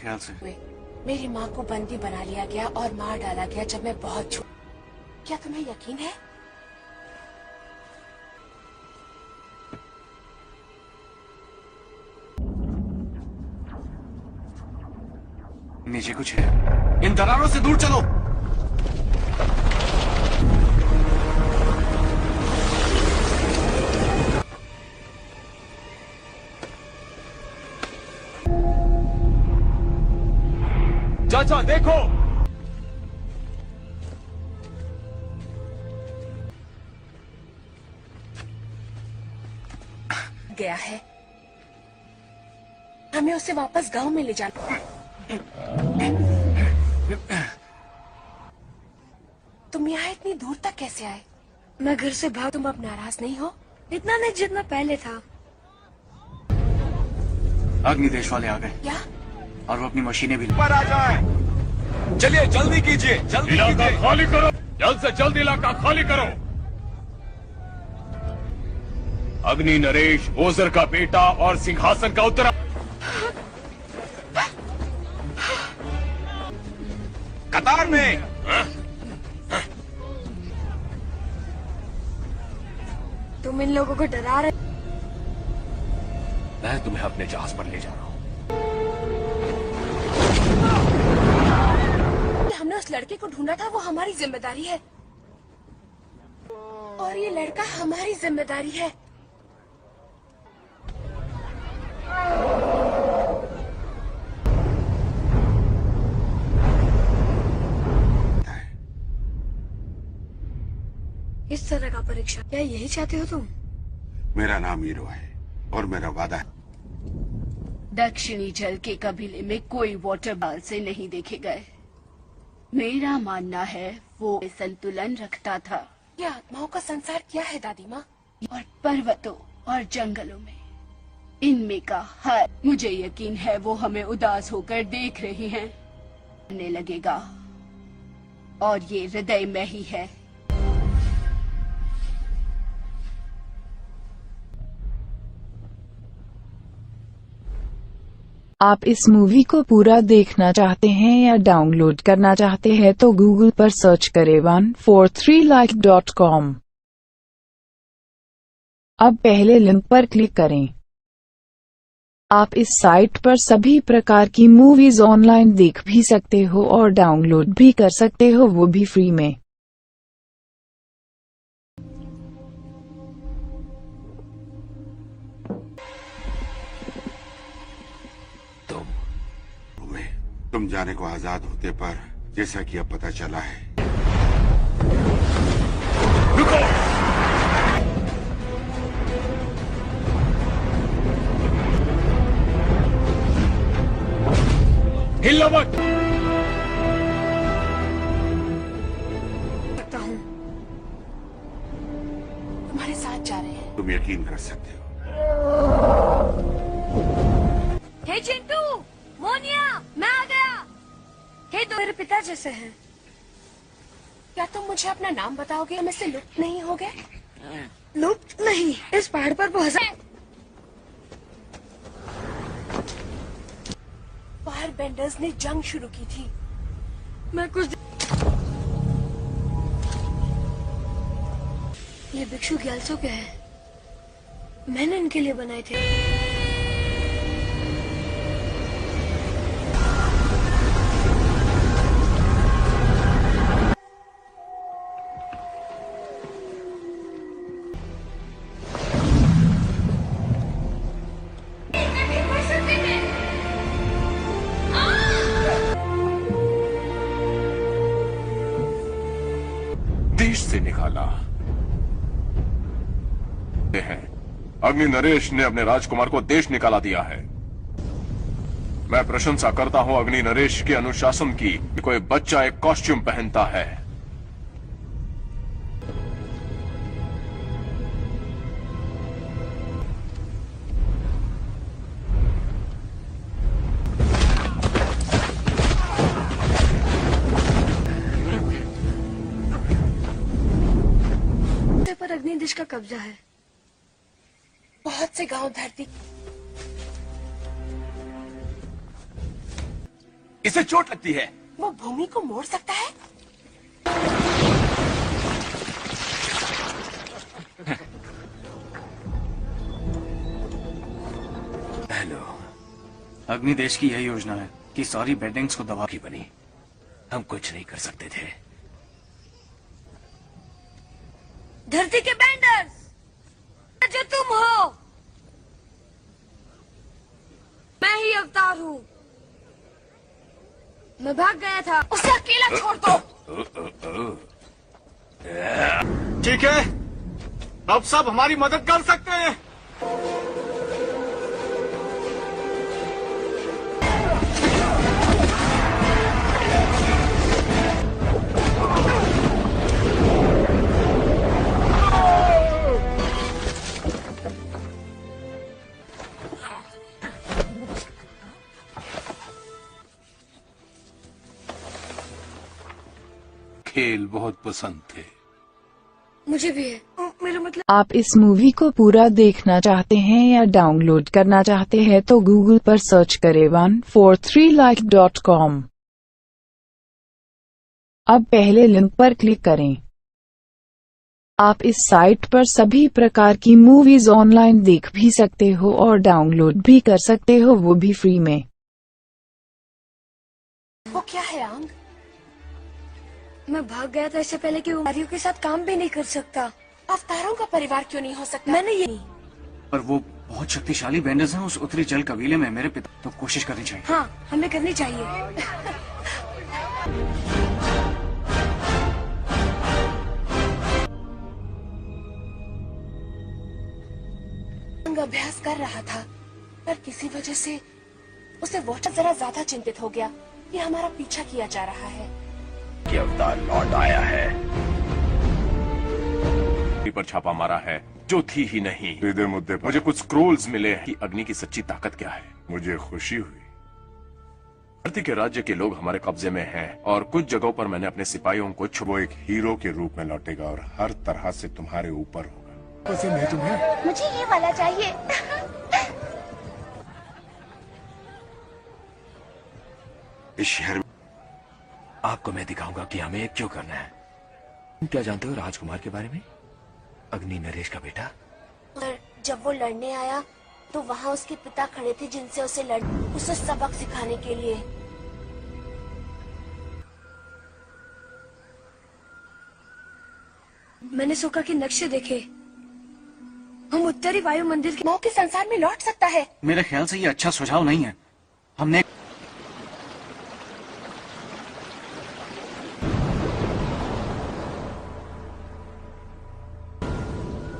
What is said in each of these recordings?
ख्याल से मेरी माँ को बंदी बना लिया गया और मार डाला गया जब मैं बहुत छोटी। क्या तुम्हें यकीन है? नीचे कुछ है। इन दरारों से दूर चलो। चाचा देखो। गया है, हमें उसे वापस गांव में ले जाना। तुम यहाँ इतनी दूर तक कैसे आए? मैं घर से भाग। तुम अब नाराज नहीं हो? इतना नहीं जितना पहले था। अग्निदेश वाले आ गए। क्या? और वो अपनी मशीनें भी ऊपर आ जाए। चलिए जल्दी कीजिए, जल्दी इलाका कीजिए। खाली करो, जल्द से जल्द इलाका खाली करो। अग्नि नरेश ओझर का बेटा और सिंहासन का उत्तरा। कतार में। तुम इन लोगों को डरा रहे। मैं तुम्हें अपने जहाज पर ले जा रहा हूँ। हमने उस लड़के को ढूंढा था, वो हमारी जिम्मेदारी है। और ये लड़का हमारी जिम्मेदारी है। इस तरह का परीक्षा, क्या यही चाहते हो तुम? मेरा नाम हीरो है और मेरा वादा है। दक्षिणी जल के कबीले में कोई वाटर बाल से नहीं देखे गए। मेरा मानना है वो संतुलन रखता था। ये आत्माओं का संसार क्या है दादी माँ? और पर्वतों और जंगलों में इनमें का हर, मुझे यकीन है वो हमें उदास होकर देख रही हैं। करने लगेगा और ये हृदय में ही है। आप इस मूवी को पूरा देखना चाहते हैं या डाउनलोड करना चाहते हैं तो गूगल पर सर्च करें 143like.com। अब पहले लिंक पर क्लिक करें। आप इस साइट पर सभी प्रकार की मूवीज ऑनलाइन देख भी सकते हो और डाउनलोड भी कर सकते हो, वो भी फ्री में। तुम जाने को आजाद होते पर जैसा कि अब पता चला है। रुको। हिलो मत। सकता हूँ। तुम्हारे साथ जा रहे हैं। तुम यकीन कर सकते हो। हे चिंटू, मोनिया, मैं आ गया। हे तो मेरे पिता जैसे हैं। क्या तुम मुझे अपना नाम बताओगे? हम इससे लुप्त नहीं हो गए? लुप्त नहीं, इस पहाड़ पर बहुत फायर बेंडर्स ने जंग शुरू की थी। मैं कुछ ये भिक्षु ग्यालसो क्या है? मैंने इनके लिए बनाए थे। देश से निकाला है। अग्नि नरेश ने अपने राजकुमार को देश निकाला दिया है। मैं प्रशंसा करता हूं अग्नि नरेश के अनुशासन की। कोई बच्चा एक कॉस्ट्यूम पहनता है। पर अग्निदेश का कब्जा है। बहुत से गांव धरती इसे चोट लगती है। वो भूमि को मोड़ सकता है। हेलो। अग्निदेश की यही योजना है कि सारी बेडिंग्स को दबा की बनी, हम कुछ नहीं कर सकते थे। धरती के बैंडर्स, जो तुम हो, मैं ही अवतार हूँ। मैं भाग गया था। उसे अकेला छोड़ दो। ठीक है, अब सब हमारी मदद कर सकते हैं। खेल बहुत पसंद थे। मुझे भी है। मेरा मतलब आप इस मूवी को पूरा देखना चाहते हैं या डाउनलोड करना चाहते हैं तो गूगल पर सर्च करें 143like.com। अब पहले लिंक पर क्लिक करें। आप इस साइट पर सभी प्रकार की मूवीज ऑनलाइन देख भी सकते हो और डाउनलोड भी कर सकते हो, वो भी फ्री में। वो क्या है आंग? मैं भाग गया था इससे पहले कि वो नारियों के साथ काम भी नहीं कर सकता। अवतारों का परिवार क्यों नहीं हो सकता? मैंने ये पर वो बहुत शक्तिशाली बैंडर्स हैं उस उत्तरी जल कबीले में। मेरे पिता तो कोशिश करनी चाहिए। हाँ, हमें करनी चाहिए। आंग अभ्यास कर रहा था, पर किसी वजह से उसे वॉचर जरा ज्यादा चिंतित हो गया कि हमारा पीछा किया जा रहा है। कि अवतार लौट आया है। पर छापा मारा है जो थी ही नहीं। सीधे मुद्दे पर मुझे कुछ स्क्रोल्स मिले हैं कि अग्नि की सच्ची ताकत क्या है। मुझे खुशी हुई। धरती के राज्य के लोग हमारे कब्जे में हैं और कुछ जगहों पर मैंने अपने सिपाहियों को वो एक हीरो के रूप में लौटेगा और हर तरह से तुम्हारे ऊपर होगा। पसंद है तुम्हें? मुझे ये वाला चाहिए। इस शहर में आपको मैं दिखाऊंगा कि हमें क्यों करना है। तुम क्या जानते हो राजकुमार के बारे में? अग्नि नरेश का बेटा। और जब वो लड़ने आया तो वहाँ उसके पिता खड़े थे जिनसे उसे सबक सिखाने के लिए। मैंने सोका के नक्शे देखे। हम उत्तरी वायु मंदिर के मौके संसार में लौट सकता है। मेरे ख्याल से ये अच्छा सुझाव नहीं है। हमने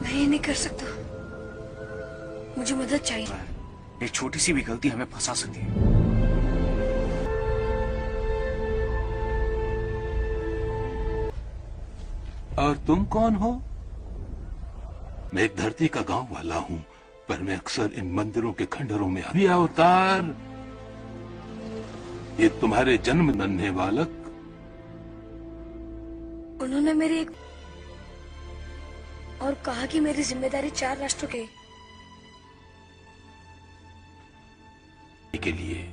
मैं ये नहीं कर सकता। मुझे मदद चाहिए। एक छोटी सी भी गलती हमें फंसा सकती है। और तुम कौन हो? मैं एक धरती का गांव वाला हूँ, पर मैं अक्सर इन मंदिरों के खंडरों में भी अवतार, ये तुम्हारे जन्म नन्हे बालक। उन्होंने मेरी एक और कहा कि मेरी जिम्मेदारी 4 राष्ट्रों के लिए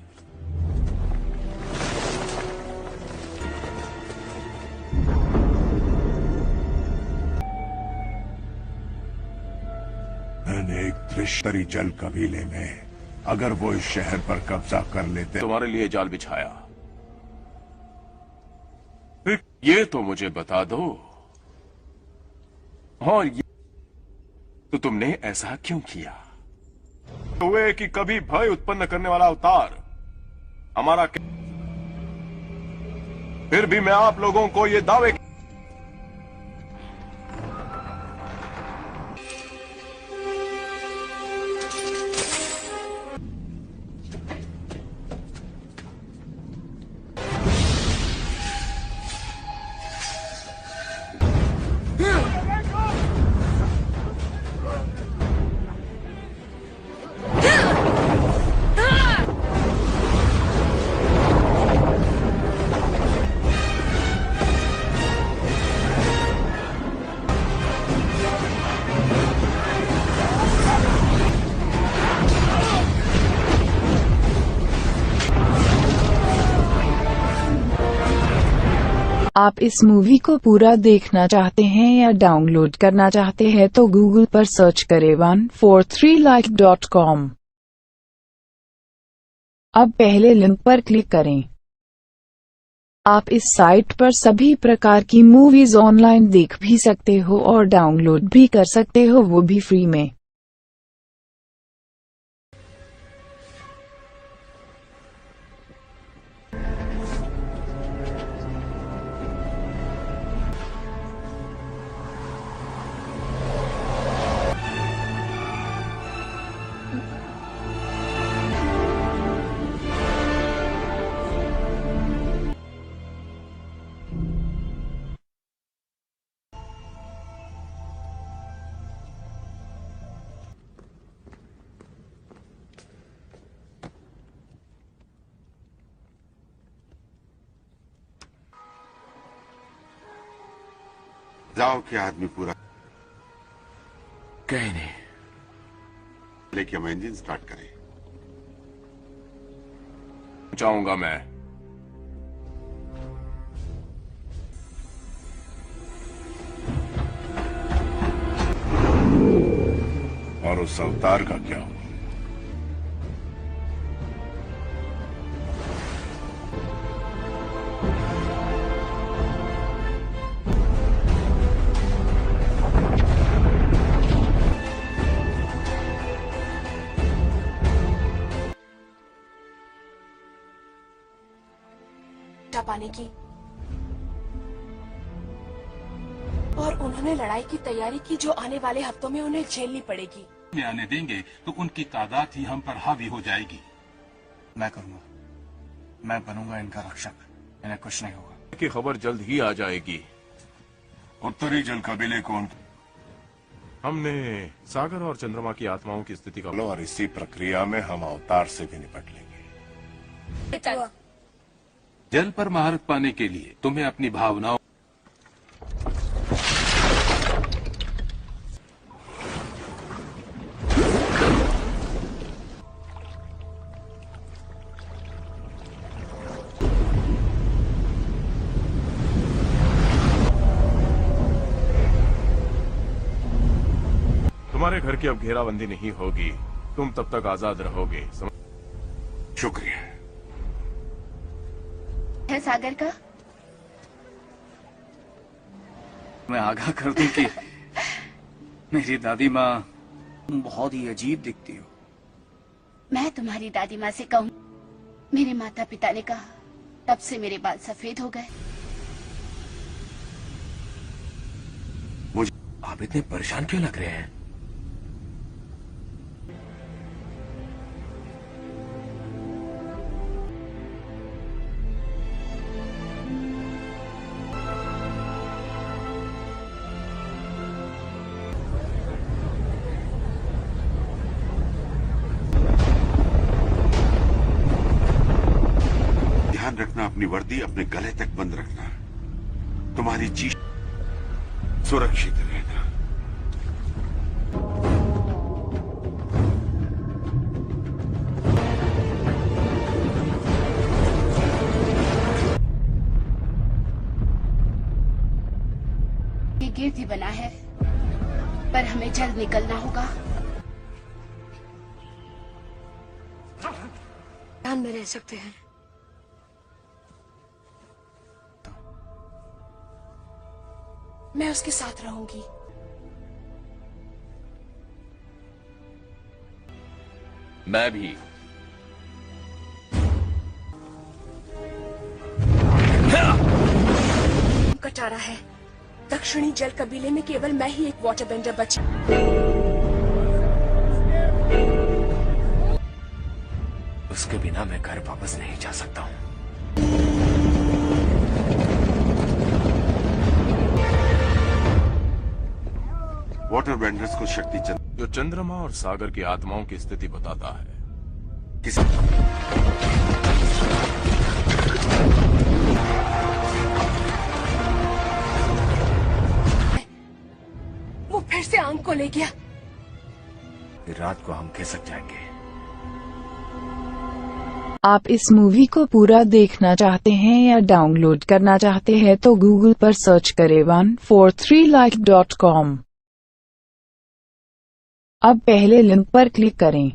मैंने एक त्रिशतरी जल कबीले में अगर वो इस शहर पर कब्जा कर लेते तुम्हारे लिए जाल बिछाया। ये तो मुझे बता दो, और ये तो तुमने ऐसा क्यों किया? हुए कि कभी भय उत्पन्न करने वाला अवतार हमारा फिर भी मैं आप लोगों को ये दावे आप इस मूवी को पूरा देखना चाहते हैं या डाउनलोड करना चाहते हैं तो गूगल पर सर्च करें 143like.com। अब पहले लिंक पर क्लिक करें। आप इस साइट पर सभी प्रकार की मूवीज ऑनलाइन देख भी सकते हो और डाउनलोड भी कर सकते हो, वो भी फ्री में। जाओ कि आदमी पूरा कहीं नहीं। लेकिन हम इंजन स्टार्ट करें। चाहूंगा मैं। और उस अवतार का क्या हुआ? पाने की और उन्होंने लड़ाई की तैयारी की जो आने वाले हफ्तों में उन्हें झेलनी पड़ेगी। में आने देंगे तो उनकी तादाद ही हम पर हावी हो जाएगी। मैं करूंगा, मैं बनूंगा इनका रक्षक, इन्हें कुछ नहीं होगा। की खबर जल्द ही आ जाएगी। उत्तरी जल कबीले को हमने सागर और चंद्रमा की आत्माओं की स्थिति का और इसी प्रक्रिया में हम अवतार से भी निपट लेंगे। जल पर महारत पाने के लिए तुम्हें अपनी भावनाओं तुम्हारे घर की अब घेराबंदी नहीं होगी, तुम तब तक आजाद रहोगे। शुक्रिया है सागर का। मैं आगाह कर दूं कि मेरी दादी माँ बहुत ही अजीब दिखती हो। मैं तुम्हारी दादी माँ से कहूँ, मेरे माता पिता ने कहा, तब से मेरे बाल सफेद हो गए। आप इतने परेशान क्यों लग रहे हैं? ध्यान रखना, अपनी वर्दी अपने गले तक बंद रखना, तुम्हारी चीज सुरक्षित रहना। ये गेट ही बना है, पर हमें जल्द निकलना होगा। ध्यान में रह सकते हैं। मैं उसके साथ रहूंगी। मैं भी। कटारा है। दक्षिणी जल कबीले में केवल मैं ही एक वाटर बेंडर बची। उसके बिना मैं घर वापस नहीं जा सकता हूँ। वाटर बेंडर्स को शक्ति जो चंद्रमा और सागर की आत्माओं की स्थिति बताता है। किसी वो फिर से आंख को ले गया। फिर रात को हम खिसक जाएंगे। आप इस मूवी को पूरा देखना चाहते हैं या डाउनलोड करना चाहते हैं तो गूगल पर सर्च करें 143like.com। अब पहले लिंक पर क्लिक करें।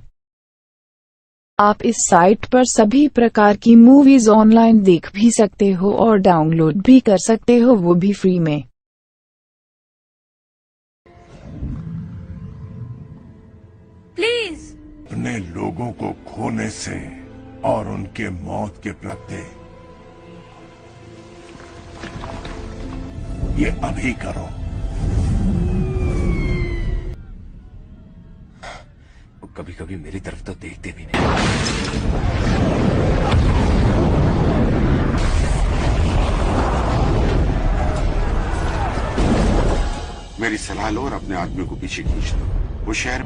आप इस साइट पर सभी प्रकार की मूवीज ऑनलाइन देख भी सकते हो और डाउनलोड भी कर सकते हो, वो भी फ्री में। प्लीज। अपने लोगों को खोने से और उनके मौत के प्रति ये अभी करो। कभी कभी मेरी तरफ तो देखते भी नहीं। मेरी सलाह लो और अपने आदमी को पीछे खींच दो। वो शहर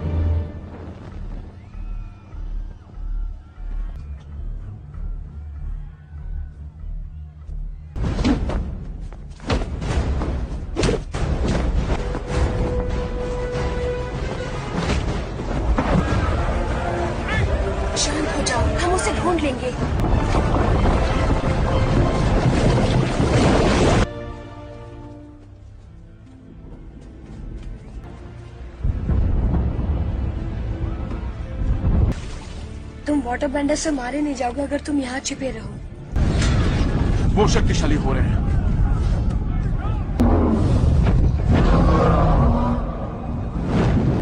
शांत हो जाओ, हम उसे ढूंढ लेंगे। तुम वाटर बेंडर से मारे नहीं जाओगे अगर तुम यहाँ छिपे रहो। वो शक्तिशाली हो रहे हैं।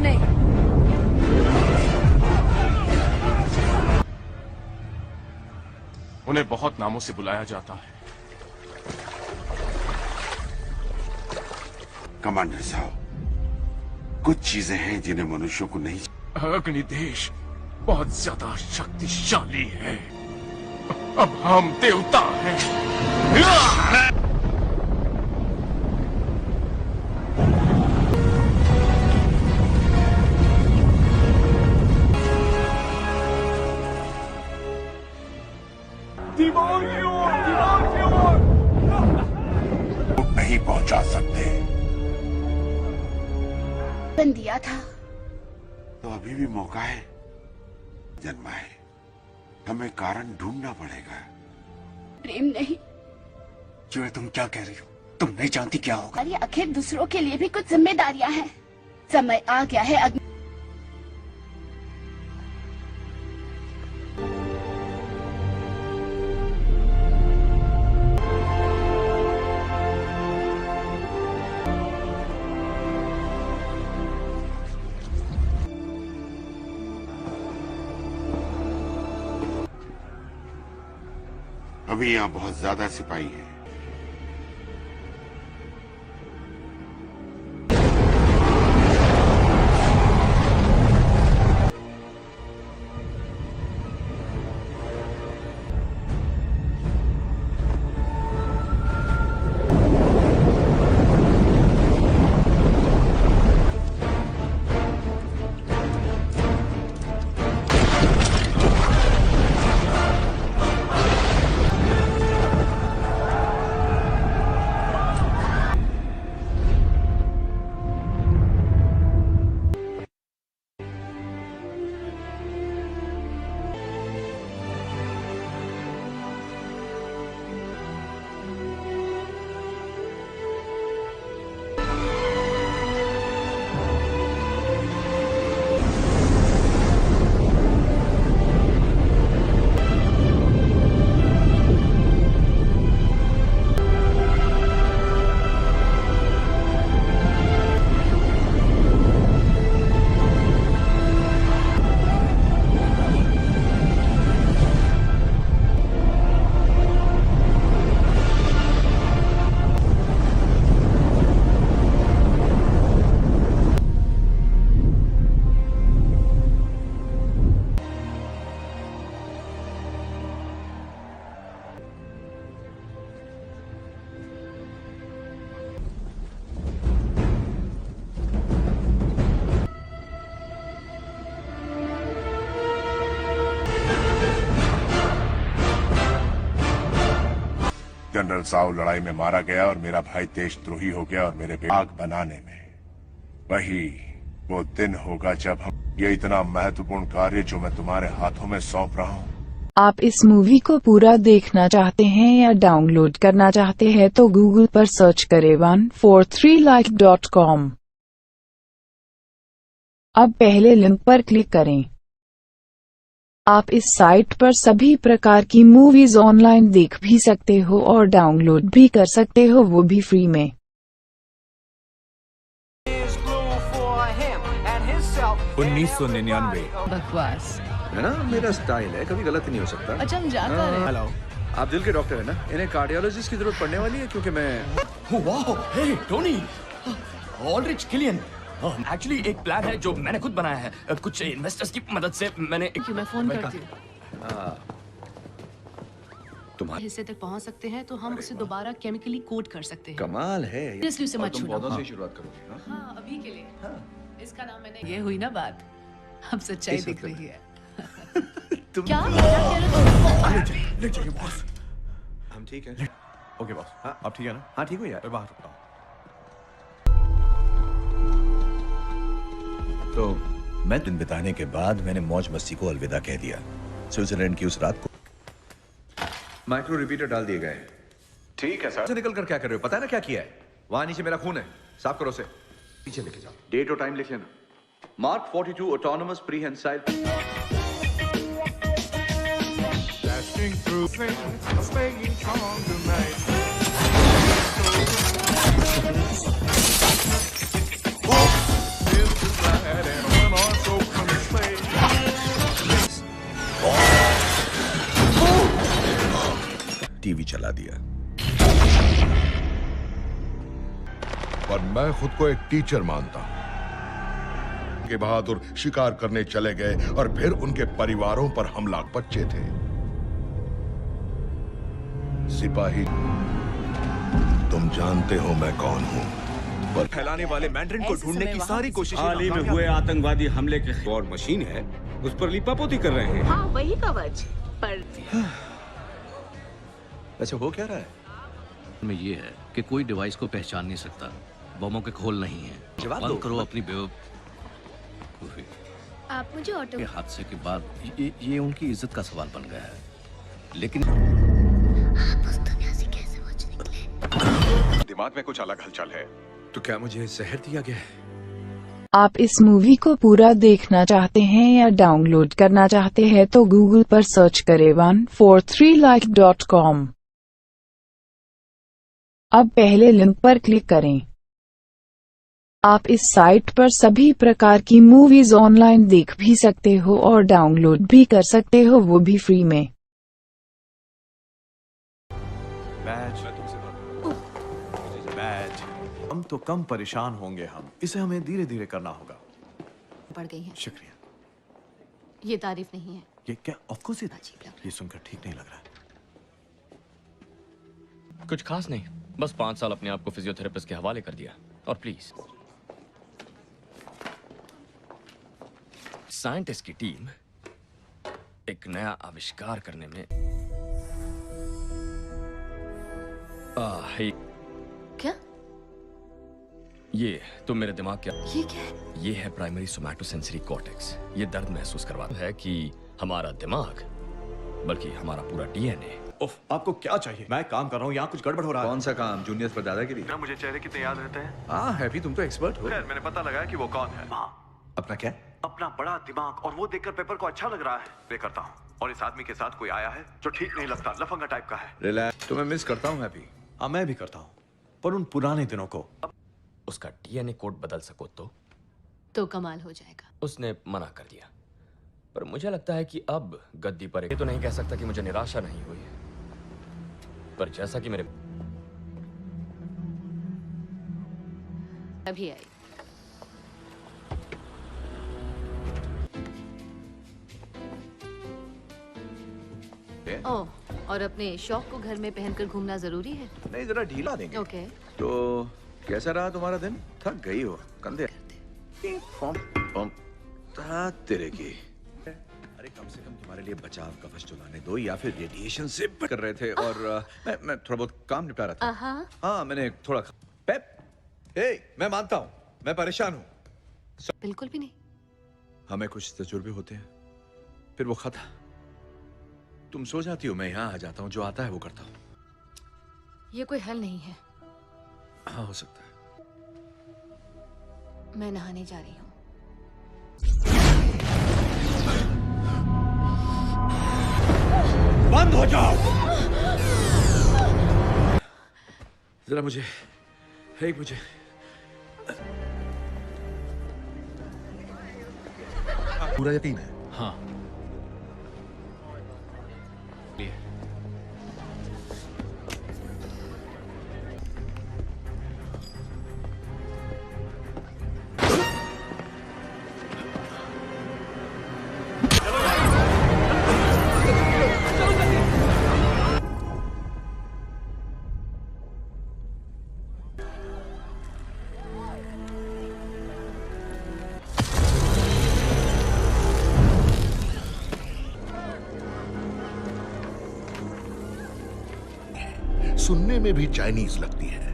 नहीं, उन्हें बहुत नामों से बुलाया जाता है। कमांडर साहब, कुछ चीजें हैं जिन्हें मनुष्यों को नहीं। अग्निदेश बहुत ज्यादा शक्तिशाली है। अब हम देवता हैं। नहीं पहुंचा सकते। बन दिया था तो अभी भी मौका है। जन्मा है, हमें कारण ढूंढना पड़ेगा। प्रेम नहीं, जो तुम क्या कह रही हो? तुम नहीं जानती क्या होगा। और ये आखिर दूसरों के लिए भी कुछ जिम्मेदारियां हैं। समय आ गया है अग्नि। अभी यहाँ बहुत ज्यादा सिपाही हैं। जनरल साउ लड़ाई में मारा गया और मेरा भाई देशद्रोही हो गया और मेरे आग बनाने में। वही वो दिन होगा जब हम ये इतना महत्वपूर्ण कार्य जो मैं तुम्हारे हाथों में सौंप रहा हूं आप इस मूवी को पूरा देखना चाहते हैं या डाउनलोड करना चाहते हैं तो गूगल पर सर्च करें 143like.com। अब पहले लिंक पर क्लिक करें। आप इस साइट पर सभी प्रकार की मूवीज ऑनलाइन देख भी सकते हो और डाउनलोड भी कर सकते हो, वो भी फ्री में। 1999 बकवास। है ना, मेरा स्टाइल है, कभी गलत नहीं हो सकता। अच्छा हम जाता रहे। हेलो, आप दिल के डॉक्टर है ना? इन्हें कार्डियोलॉजिस्ट की जरूरत पड़ने वाली है क्योंकि मैं वाह, हे टोनी, ऑलरिच किलियन। एक्चुअली एक प्लान है जो मैंने खुद बनाया है, कुछ इन्वेस्टर्स की मदद से मैंने मैं फोन करती हूँ। तुम्हारे हिस्से तक पहुँच सकते हैं तो हम उसे दोबारा केमिकली कोट कर सकते हैं। कमाल है। इसलिए उसे मत तुम छूना। पौधों से शुरुआत करोगे ना? हाँ, अभी के लिए। इसका नाम मैंने, ये हुई ना बात, अब सच्चाई इस दिख वक्त रही है। तुम ले जाइए बॉस। हम ठीक है। ओके बॉस, हाँ। आप ठीक है ना? हाँ ठीक हो यार। मैं बाहर रुकता हूँ। तो मैं दिन बिताने के बाद मैंने मौज मस्ती को अलविदा कह दिया। स्विट्जरलैंड की उस रात को माइक्रो रिपीटर डाल दिए गए। ठीक है सर। से निकल कर क्या कर रहे हो? पता है ना क्या किया है? वहां नीचे मेरा खून है, साफ करो उसे। पीछे लेके जाओ। डेट और टाइम लिख लेना। Mark 42 autonomous prehensile. टीवी चला दिया। पर मैं खुद को एक टीचर मानता हूं कि बहादुर शिकार करने चले गए और फिर उनके परिवारों पर हमला। बच्चे थे, सिपाही। तुम जानते हो मैं कौन हूं। पर फैलाने वाले मैंड्रिन को ढूंढने की सारी कोशिशें हाल ही में हुए आतंकवादी हमले के और मशीन है उस पर लिपापोती कर रहे हैं। हाँ वही कवच पर वैसे हो क्या रहा है? में ये है कि कोई डिवाइस को पहचान नहीं सकता, बमों के खोल नहीं है। जवाब दो। बंद करो अपनी बेवकूफी। आप मुझे ऑटो के हादसे के बाद ये उनकी इज्जत का सवाल बन गया है। लेकिन आप उस दुनिया से कैसे बच निकले? दिमाग में कुछ अलग हलचल है। तो क्या मुझे जहर दिया गया है? आप इस मूवी को पूरा देखना चाहते हैं या डाउनलोड करना चाहते हैं तो गूगल पर सर्च करें 143like.com। अब पहले लिंक पर क्लिक करें। आप इस साइट पर सभी प्रकार की मूवीज ऑनलाइन देख भी सकते हो और डाउनलोड भी कर सकते हो, वो भी फ्री में। बैज, हम तो कम परेशान होंगे हम। इसे हमें धीरे धीरे करना होगा। पड़ गई है। शुक्रिया। ये तारीफ नहीं है। ये क्या? ऑफ कोर्स अजीब लग रहा ये सुनकर ठीक नहीं लग रहा है। कुछ खास नहीं, बस 5 साल अपने आप को फिजियोथेरेपिस्ट के हवाले कर दिया। और प्लीज, साइंटिस्ट की टीम एक नया आविष्कार करने में क्या? ये तो मेरे दिमाग क्या? ये क्या है? ये है प्राइमरी सोमैटोसेंसरी कॉर्टेक्स। ये दर्द महसूस करवाता है कि हमारा दिमाग, बल्कि हमारा पूरा डीएनए। उफ, आपको क्या चाहिए? मैं काम कर रहा हूँ, यहाँ कुछ गड़बड़ हो रहा है। कौन सा काम? जूनियर्स पर दादागिरी? क्या मुझे चेहरे कितने याद रहते हैं? हाँ हैप्पी, तुम तो एक्सपर्ट हो। खैर, मैंने पता लगाया कि वो कौन है। अपना क्या? अपना बड़ा दिमाग, और वो देखकर पेपर को अच्छा लग रहा है। प्ले करता हूँ, और इस आदमी के साथ कोई आया है जो ठीक नहीं लगता, लफंगा टाइप का है। रिलैक्स, तुम्हें मिस करता हूँ हैप्पी। हाँ मैं भी करता हूँ, पर उन पुराने दिनों को उसका डीएनए कोड बदल सको तो कमाल हो जाएगा। उसने मना कर दिया। पर मुझे लगता है कि अब गद्दी पर ये तो नहीं कह सकता कि मुझे निराशा नहीं हुई है, पर जैसा कि मेरे अभी आई। ओह, और अपने शौक को घर में पहनकर घूमना जरूरी है? नहीं, जरा ढीला देंगे। ओके। तो कैसा रहा तुम्हारा दिन? थक गई हो कंधे? तेरे की। अरे कम से कम तुम्हारे लिए बचाव कवच तो लाने दो, या फिर रेडिएशन से कर रहे थे। और मैं थोड़ा बहुत काम निपटा रहा था। हाँ मैंने थोड़ा पेप। मैं मानता हूँ मैं परेशान हूँ। बिल्कुल भी नहीं। हमें कुछ तजुर्बे होते हैं, फिर वो खता तुम सो जाती हो, मैं यहाँ आ जाता हूँ, जो आता है वो करता हूँ। ये कोई हल नहीं है। हाँ, हो सकता है। मैं नहाने जा रही हूँ। बंद हो जाओ। जरा मुझे पूरा यकीन है? हाँ। सुनने में भी चाइनीज लगती है,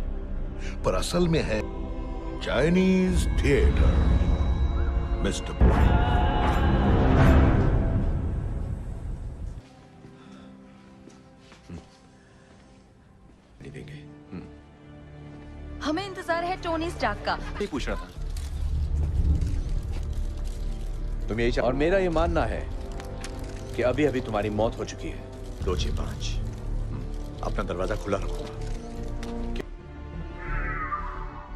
पर असल में है चाइनीज थिएटर। मिस्टर नहीं देंगे। हमें इंतजार है टोनी स्टार्क का। नहीं पूछ रहा था। तुम यही और मेरा ये मानना है कि अभी अभी तुम्हारी मौत हो चुकी है। 265 अपना दरवाजा खुला रखो।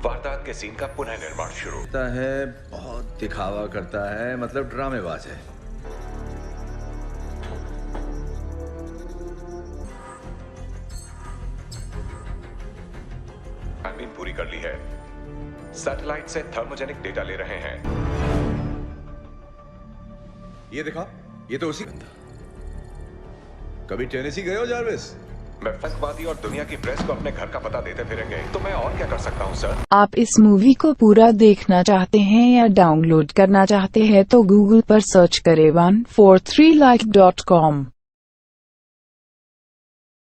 वारदात के सीन का पुनः निर्माण शुरू होता है। बहुत दिखावा करता है, मतलब ड्रामेबाज है। छानबीन पूरी कर ली है। सैटेलाइट से थर्मोजेनिक डेटा ले रहे हैं। ये दिखा, ये तो उसी कभी टेनेसी गए हो जारविस? मैं आतंकवादी और दुनिया की प्रेस को अपने घर का पता देते फिरेंगे, तो मैं और क्या कर सकता हूँ सर? आप इस मूवी को पूरा देखना चाहते हैं या डाउनलोड करना चाहते हैं तो गूगल पर सर्च करें 143like.com।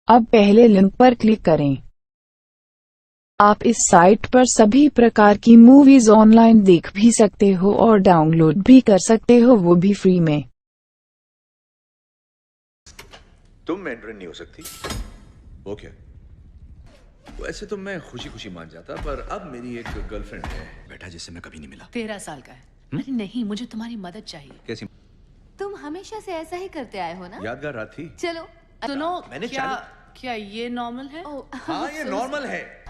अब पहले लिंक पर क्लिक करें। आप इस साइट पर सभी प्रकार की मूवीज ऑनलाइन देख भी सकते हो और डाउनलोड भी कर सकते हो, वो भी फ्री में। तुम मैंड्रिन नहीं हो सकती। वो क्या? वैसे तो मैं खुशी खुशी मान जाता, पर अब मेरी एक गर्लफ्रेंड है बेटा, जिससे मैं कभी नहीं मिला। 13 साल का है। अरे नहीं, मुझे तुम्हारी मदद चाहिए। कैसी? तुम हमेशा से ऐसा ही करते आए हो ना? यादगार रात थी। चलो सुनो, मैंने क्या ये नॉर्मल है? हाँ, ये नॉर्मल है।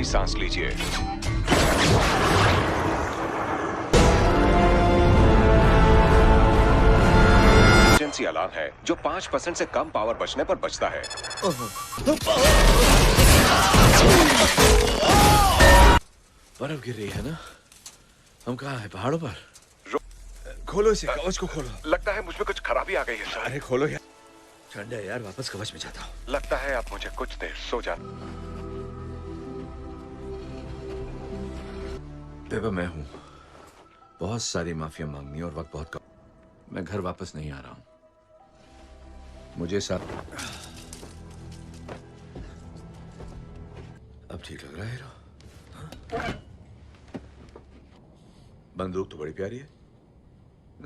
सांस लीजिए। इमरजेंसी अलार्म है जो 5% से कम पावर बचने पर बचता है। बर्फ गिर रही है ना? हम कहाँ हैं? पहाड़ों पर? खोलो इसे, कवच को खोलो। लगता है मुझ में कुछ खराबी आ गई है सर। अरे खोलो यार। ठंड है यार, वापस कवच में जाता हूँ। लगता है आप मुझे कुछ देर सो जा। बेबा, मैं हूँ। बहुत सारी माफिया मांगनी और वक्त बहुत कम। मैं घर वापस नहीं आ रहा हूँ। मुझे साथ अब ठीक लग रहा है हीरो? बंदूक तो बड़ी प्यारी है।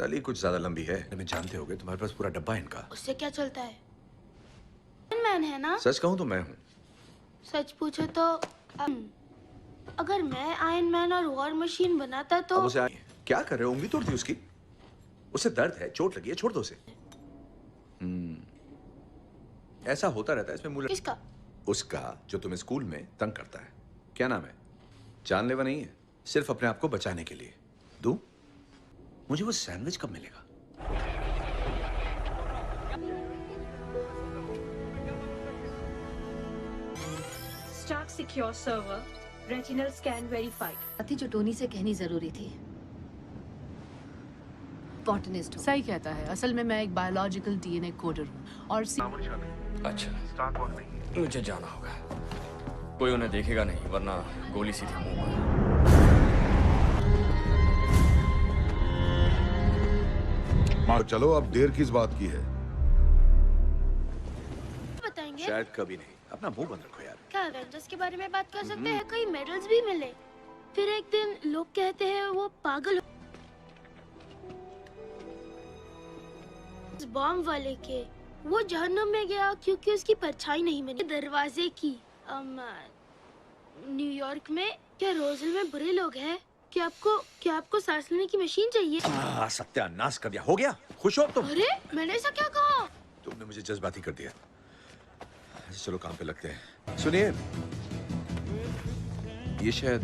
नली कुछ ज्यादा लंबी है। मैं जानते होगे, तुम्हारे पास पूरा डब्बा है इनका। उससे क्या चलता है? मैन है ना? सच कहूँ तो मैं हूँ। सच पूछो तो अगर मैं आयरन मैन और वॉर मशीन बनाता तो उसे क्या कर रहे हो? उंगली तोड़ दी उसकी? उसे दर्द है, चोट लगी है, छोड़ दो उसे। ऐसा होता रहता है इसमें मूल्य। किसका? उसका जो तुम्हें स्कूल में तंग करता है। क्या नाम है? जानलेवा नहीं है, सिर्फ अपने आप को बचाने के लिए। दूं? मुझे वो सैंडविच कब मिलेगा? Start secure server. Retinal scan verified. बात जो टोनी से कहनी जरूरी थी। बॉटनिस्ट हूँ। सही कहता है। असल में मैं एक बायोलॉजिकल डीएनए कोडर हूँ और अच्छा, मुझे जाना होगा। कोई उन्हें देखेगा नहीं, वरना गोली सीधी मुंह पर। चलो, अब देर किस बात की है? बताएंगे? शायद कभी नहीं। अपना मुंह बंद रखो यार। क्या एवेंजर्स के बारे में बात कर सकते हैं? कई मेडल्स भी मिले। फिर एक दिन लोग कहते हैं वो पागल हो। इस बॉम्ब वाले के वो जहन्नुम में गया क्योंकि उसकी परछाई नहीं मिली दरवाजे की। न्यूयॉर्क में क्या रोजल में बुरे लोग हैं? क्या आपको सांस लेने की मशीन चाहिए? सत्यानाश कर दिया। हो गया? खुश हो तुम? अरे मैंने ऐसा क्या कहा? तुमने मुझे जज्बाती कर दिया। चलो काम पे लगते हैं। सुनिए, ये शायद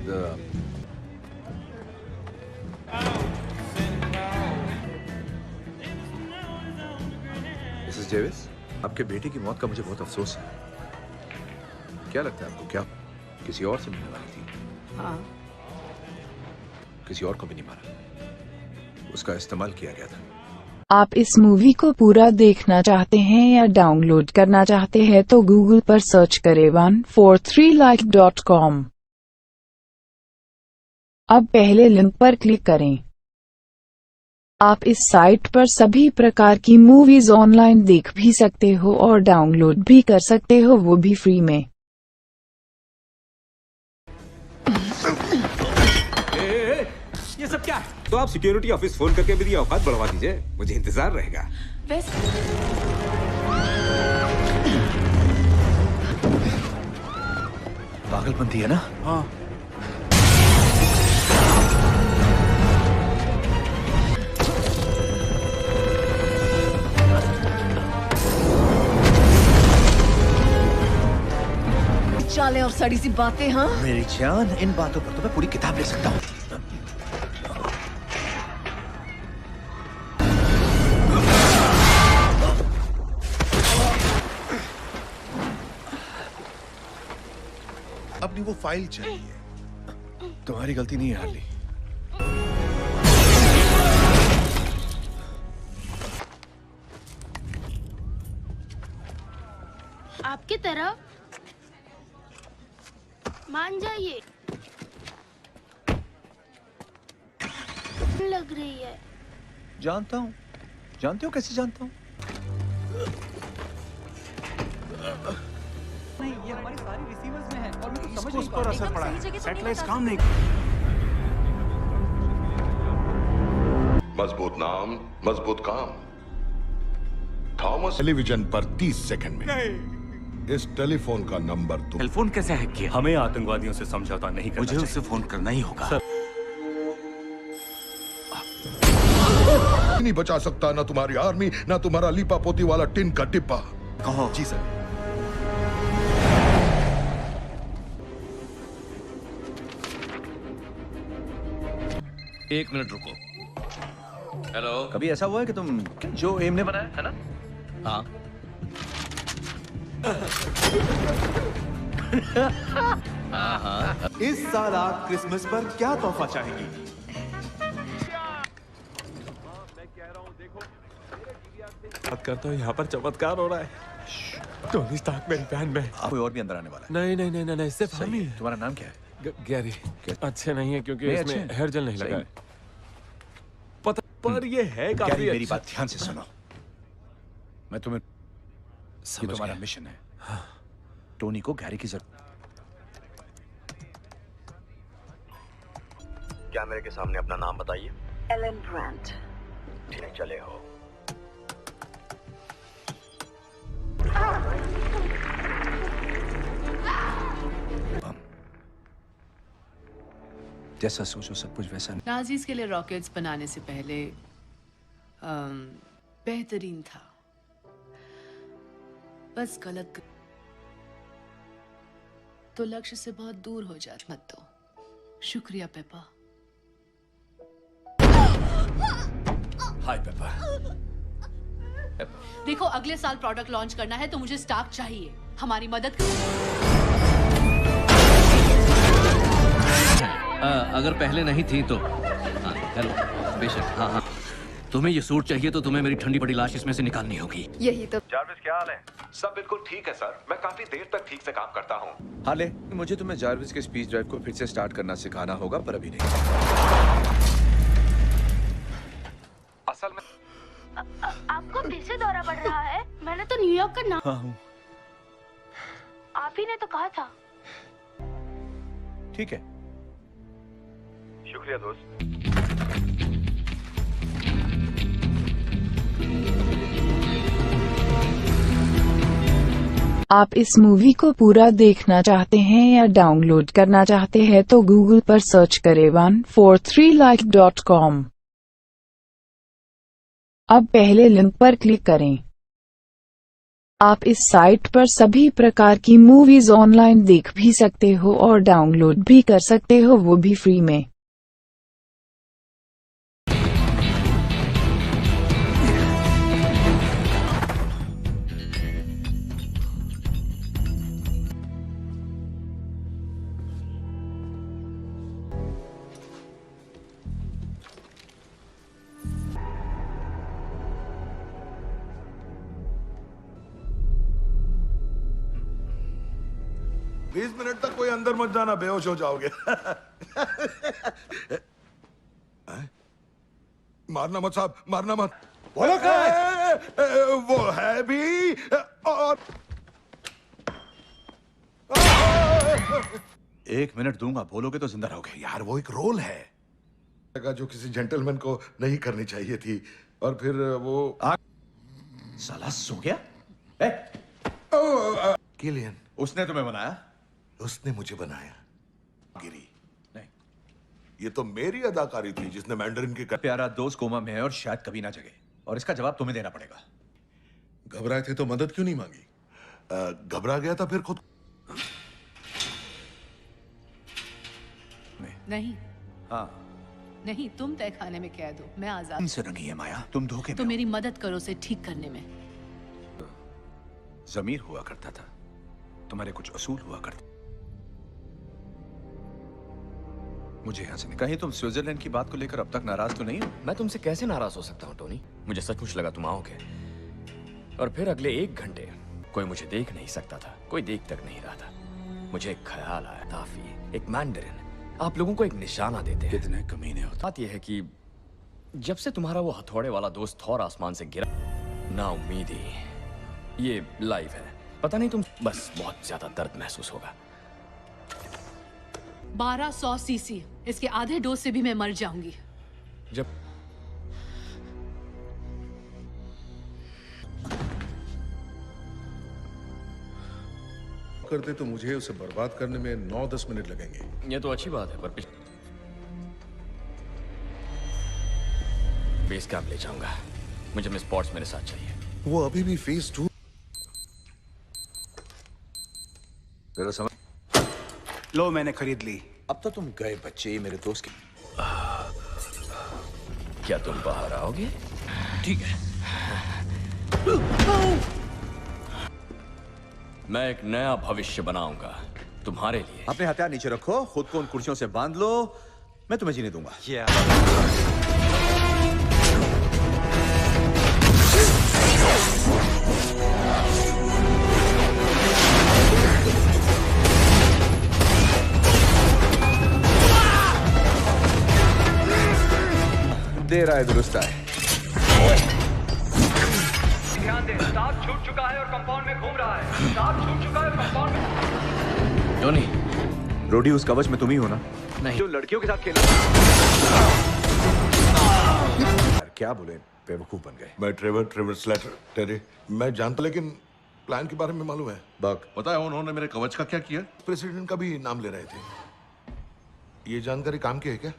मिसेस डेविस, आपके बेटे की मौत का मुझे बहुत अफसोस है। क्या लगता है आपको, क्या किसी और से मिलने वाली थी? हाँ। किसी और को भी नहीं मारा, उसका इस्तेमाल किया गया था। आप इस मूवी को पूरा देखना चाहते हैं या डाउनलोड करना चाहते हैं तो गूगल पर सर्च करें 143like.com। अब पहले लिंक पर क्लिक करें। आप इस साइट पर सभी प्रकार की मूवीज ऑनलाइन देख भी सकते हो और डाउनलोड भी कर सकते हो, वो भी फ्री में। ये सब क्या है? तो आप सिक्योरिटी ऑफिस फोन करके मेरी औकात बढ़वा दीजिए, मुझे इंतजार रहेगा। पागलपंती है ना? हाँ। चाले और सड़ी सी बातें। हाँ मेरी जान, इन बातों पर तो मैं पूरी किताब ले सकता हूँ। अपनी वो फाइल चाहिए। तुम्हारी गलती नहीं है हार्ली। आपकी तरह मान जाइए। लग रही है। जानता हूँ। जानते हो कैसे जानता हूँ? नहीं, ये हमारी सारी रिसीवर्स में है और मुझे समझ इसको नहीं उस पर असर पड़ा है। सैटेलाइट काम नहीं। मजबूत नाम, मजबूत काम। थॉमस। टेलीविजन पर 30 सेकंड में इस टेलीफोन का नंबर तो टेलीफोन कैसे हैक किया? हमें आतंकवादियों से समझौता नहीं करना मुझे उससे फोन करना ही होगा। नहीं बचा सकता ना तुम्हारी आर्मी, ना तुम्हारा लीपा पोती वाला टिन का डिब्बा। कहो। जी सर। एक मिनट रुको। हेलो। कभी ऐसा हुआ है कि तुम जो एम ने बनाया है ना? हाँ। हाँ। इस साल आप क्रिसमस पर क्या तोहफा चाहेंगी? बात करता हूँ, यहाँ पर चमत्कार हो रहा है। टोनी स्टार्क मेरी बहन में। कोई और भी अंदर आने वाला है? नहीं, सिर्फ हम ही। तुम्हारा नाम क्या है? गैरी। अच्छे नहीं है क्योंकि नहीं, इसमें हेयर जेल नहीं लगा है। पता पर ये है काफी गैरी, मेरी अच्छा। बात ध्यान से सुनो। मैं तुम्हें ये तुम्हारा मिशन है। टोनी को गैरी की जरूरत। कैमरे के सामने अपना नाम बताइए। Alan Brant. ठीक चले हो। जैसा सोचो सब कुछ वैसा नहीं। नाजीज के लिए रॉकेट्स बनाने से पहले बेहतरीन था। बस गलत तो लक्ष्य से बहुत दूर हो जा मत दो। शुक्रिया पेपा। हाय पेपा। देखो अगले साल प्रोडक्ट लॉन्च करना है तो मुझे स्टाफ चाहिए। हमारी मदद अगर पहले नहीं थी तो हाँ, हेलो बेशक। हाँ हाँ, तुम्हें ये सूट चाहिए तो तुम्हें मेरी ठंडी पड़ी लाश इसमें से निकालनी होगी। यही तो। जारविस क्या हाल है? सब बिल्कुल ठीक है सर, मैं काफी देर तक ठीक से काम करता हूँ। हाले, मुझे तुम्हें जारविस के स्पीच ड्राइव को फिर से स्टार्ट करना सिखाना होगा, पर अभी नहीं। असल में आपको फिर से दौरा पड़ रहा है? मैंने तो न्यूयॉर्क का नाम। हाँ हूँ। आप ही ने तो कहा था। ठीक है, शुक्रिया दोस्त। आप इस मूवी को पूरा देखना चाहते हैं या डाउनलोड करना चाहते हैं तो गूगल पर सर्च करें 143like.com। अब पहले लिंक पर क्लिक करें। आप इस साइट पर सभी प्रकार की मूवीज ऑनलाइन देख भी सकते हो और डाउनलोड भी कर सकते हो, वो भी फ्री में। बीस मिनट तक कोई अंदर मत जाना, बेहोश हो जाओगे। मारना मत साहब, मारना मत। बोलो क्या है? वो है भी और 1 मिनट दूंगा, बोलोगे तो जिंदा रहोगे। यार वो एक रोल है जो किसी जेंटलमैन को नहीं करनी चाहिए थी, और फिर वो साला सो गया। किलियन, उसने तुम्हें बनाया? उसने मुझे बनाया। गिरी नहीं, ये तो मेरी अदाकारी थी जिसने मैंडरिन के प्यारा दोस्त कोमा में है और शायद कभी ना जगे, और इसका जवाब तुम्हें देना पड़ेगा। घबराए थे तो मदद क्यों नहीं मांगी? घबरा गया था फिर खुद नहीं। हाँ नहीं, तुम तय खाने में कैद हो, मैं आजाद। तुमसे रंगी है माया, तुम धोखे में तो मेरी मदद करो उसे ठीक करने में। जमीर हुआ करता था, तुम्हारे कुछ असूल हुआ करते। मुझे यहाँ से कहीं तुम स्विट्जरलैंड की बात को लेकर अब तक नाराज तो नहीं हो? मैं तुमसे कैसे नाराज हो सकता हूँ टोनी? मुझे सचमुच लगा तुम आओगे, और फिर अगले 1 घंटे कोई मुझे देख नहीं सकता था, कोई देख तक नहीं रहा था। मुझे एक ख्याल आया, ताफी एक मैंडरिन आप लोगों को एक निशाना देते हैं। कितने कमीने होते। बात यह है कि जब से तुम्हारा वो हथौड़े वाला दोस्त थौर आसमान से गिरा, ना उम्मीदी, ये लाइव है। पता नहीं, तुम बस बहुत ज्यादा दर्द महसूस होगा। 1200 सीसी, इसके आधे डोज से भी मैं मर जाऊंगी। जब करते तो मुझे उसे बर्बाद करने में 9-10 मिनट लगेंगे। ये तो अच्छी बात है, पर बेस कैंप ले जाऊंगा। मुझे मिस पॉट्स मेरे साथ चाहिए। वो अभी भी फेज 2। जरा समझ लो, मैंने खरीद ली। अब तो तुम गए बच्चे, मेरे दोस्त के। क्या तुम बाहर आओगे? ठीक है। मैं एक नया भविष्य बनाऊंगा तुम्हारे लिए। अपने हथियार नीचे रखो, खुद को उन कुर्सियों से बांध लो, मैं तुम्हें जीने दूंगा। देर आए दुरुस्त आए। ध्यान दें, स्टाफ छूट चुका है और कंपाउंड में घूम रहा है। स्टाफ छूट चुका है और कंपाउंड में। टोनी, रोडी उस कवच में तुम ही हो ना? नहीं, जो लड़कियों के साथ खेला। क्या बोले, बेवकूफ बन गए। मैं ट्रेवर स्लेटर टेरी, मैं जानता, लेकिन प्लान के बारे में मालूम है। बक, पता है उन्होंने मेरे कवच का क्या किया? प्रेसिडेंट का भी नाम ले रहे थे। ये जानकारी काम की है क्या?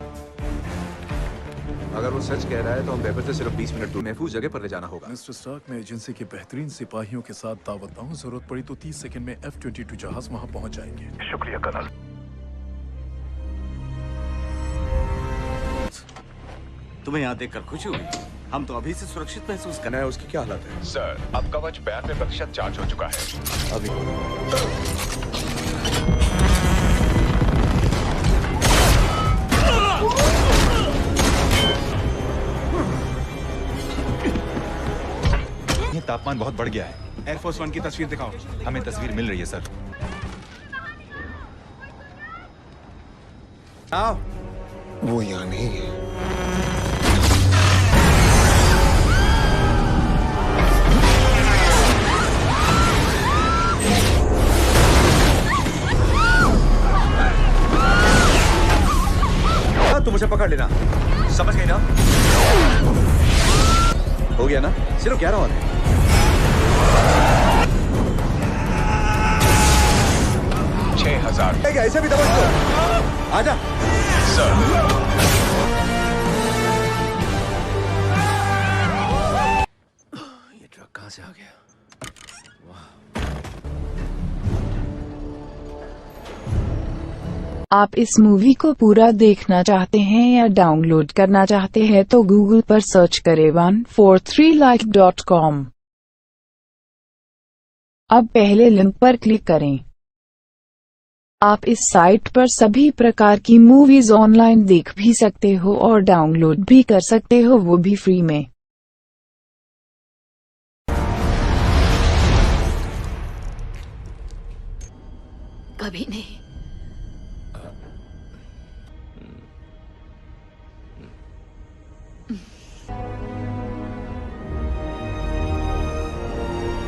अगर वो सच कह रहा है तो हम वेपर से सिर्फ 20 मिनट दूर महफूज जगह पर ले जाना होगा। मिस्टर स्टार्क, मैं एजेंसी के बेहतरीन सिपाहियों के साथ दावत हूँ। जरूरत पड़ी तो 30 सेकंड में F-22 जहाज वहाँ पहुँच जाएंगे। शुक्रिया कर्नल। तुम्हें यहाँ देखकर खुशी हुई? हम तो अभी से सुरक्षित महसूस कर रहे हैं। उसकी क्या हालत है? सर, अब कवच 92% चार्ज हो चुका है। अभी ये तापमान बहुत बढ़ गया है। एयरफोर्स 1 की तस्वीर दिखाओ। हमें तस्वीर मिल रही है सर। आओ। वो यहाँ नहीं है। तुम मुझे पकड़ लेना, समझ गई ना? हो गया ना? सिर्फ 11 और है। ऐसे भी दबा दो। आजा। सर। ये ट्रक कहाँ से आ गया? आप इस मूवी को पूरा देखना चाहते हैं या डाउनलोड करना चाहते हैं तो गूगल पर सर्च करें 143like.com। अब पहले लिंक पर क्लिक करें। आप इस साइट पर सभी प्रकार की मूवीज ऑनलाइन देख भी सकते हो और डाउनलोड भी कर सकते हो, वो भी फ्री में। कभी नहीं।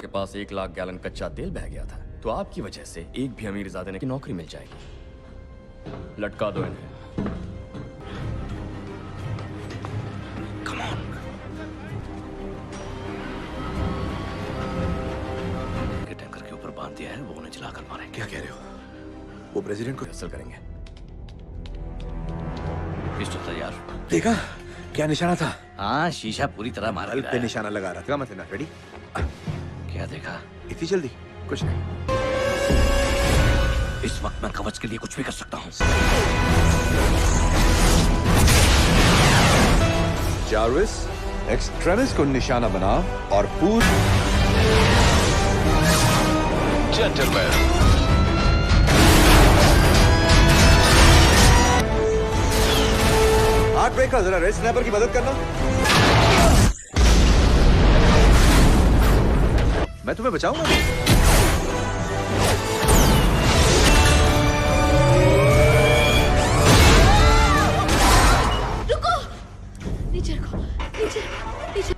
के पास 1 लाख गैलन कच्चा तेल बह गया था, तो आपकी वजह से एक भी अमीरजादे की नौकरी मिल जाएगी। लटका दो इन्हें। Come on. के टैंकर के ऊपर बांध दिया है, वो उन्हें जलाकर मारेंगे। क्या कह रहे हो? वो प्रेसिडेंट को हासिल करेंगे। पिस्टल तैयार। देखा क्या निशाना था? हाँ, शीशा पूरी तरह मारा बल्ब पे निशाना लगा रहा था। मत लेना। रेडी? क्या देखा? इतनी जल्दी? कुछ नहीं। इस वक्त मैं कवच के लिए कुछ भी कर सकता हूँ। जारविस, एक्सट्रेमिस को निशाना बना और पूछ। जेंटलमैन। हार्ट ब्रेकर, जरा रेड स्नैपर की मदद करना। मैं तुम्हें बचाऊंगा। रुको, नीचे रखो, नीचे, नीचे।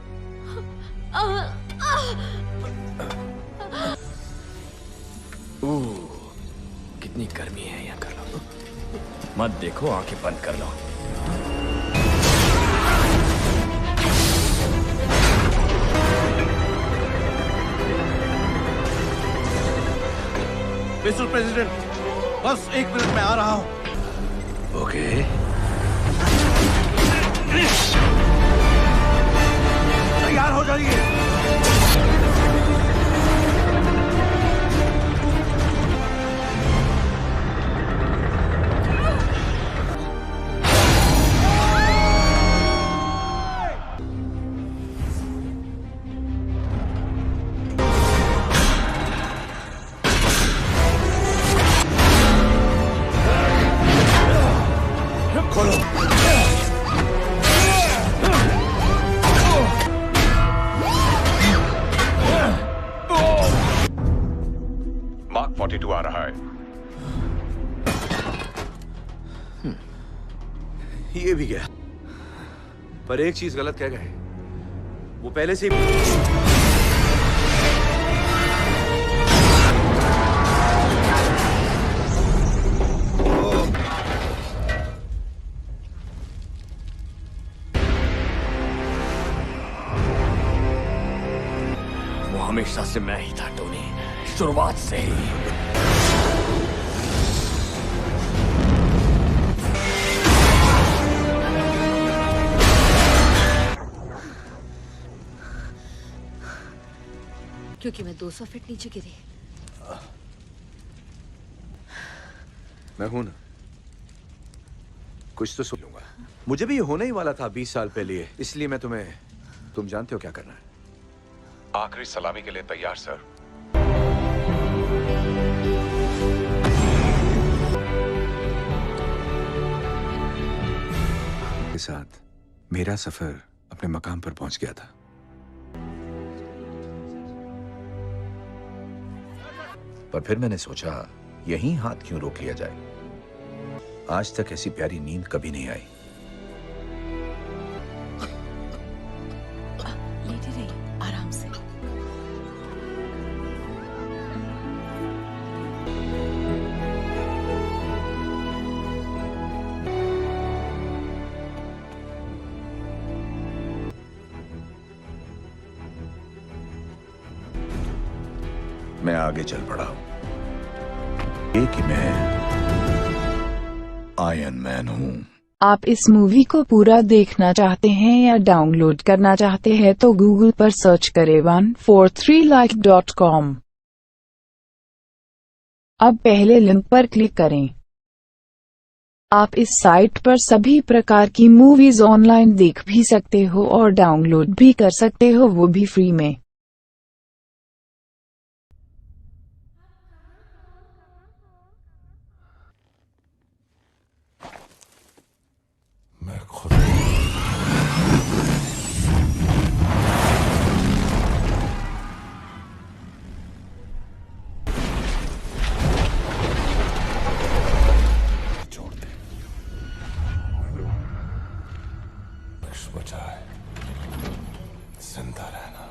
कितनी गर्मी है यहाँ। कर लो, मत देखो, आंखें बंद कर लो। मिस्टर प्रेसिडेंट, बस 1 मिनट में आ रहा हूँ। ओके। तैयार हो जाइए। मार्क 42 आ रहा है। ये भी गया। पर एक चीज गलत कह गए। वो पहले से ही हमेशा से मैं ही था टोनी, शुरुआत से ही। क्योंकि मैं 200 फीट नीचे गिरी। मैं हूं ना, कुछ तो सुन लूंगा। मुझे भी ये होने ही वाला था 20 साल पहले, इसलिए मैं तुम जानते हो क्या करना है। आखिरी सलामी के लिए तैयार सर। के साथ मेरा सफर अपने मकाम पर पहुंच गया था। पर फिर मैंने सोचा यहीं हाथ क्यों रोक लिया जाए। आज तक ऐसी प्यारी नींद कभी नहीं आई। लेटी रही आराम से। मैं आगे चल पड़ा हूं। ये कि मैं आयरन मैन हूं। आप इस मूवी को पूरा देखना चाहते हैं या डाउनलोड करना चाहते हैं तो गूगल पर सर्च करें 143like.com। अब पहले लिंक पर क्लिक करें। आप इस साइट पर सभी प्रकार की मूवीज ऑनलाइन देख भी सकते हो और डाउनलोड भी कर सकते हो, वो भी फ्री में। मैं खुद छोड़ दे। बचा है जिंदा रहना।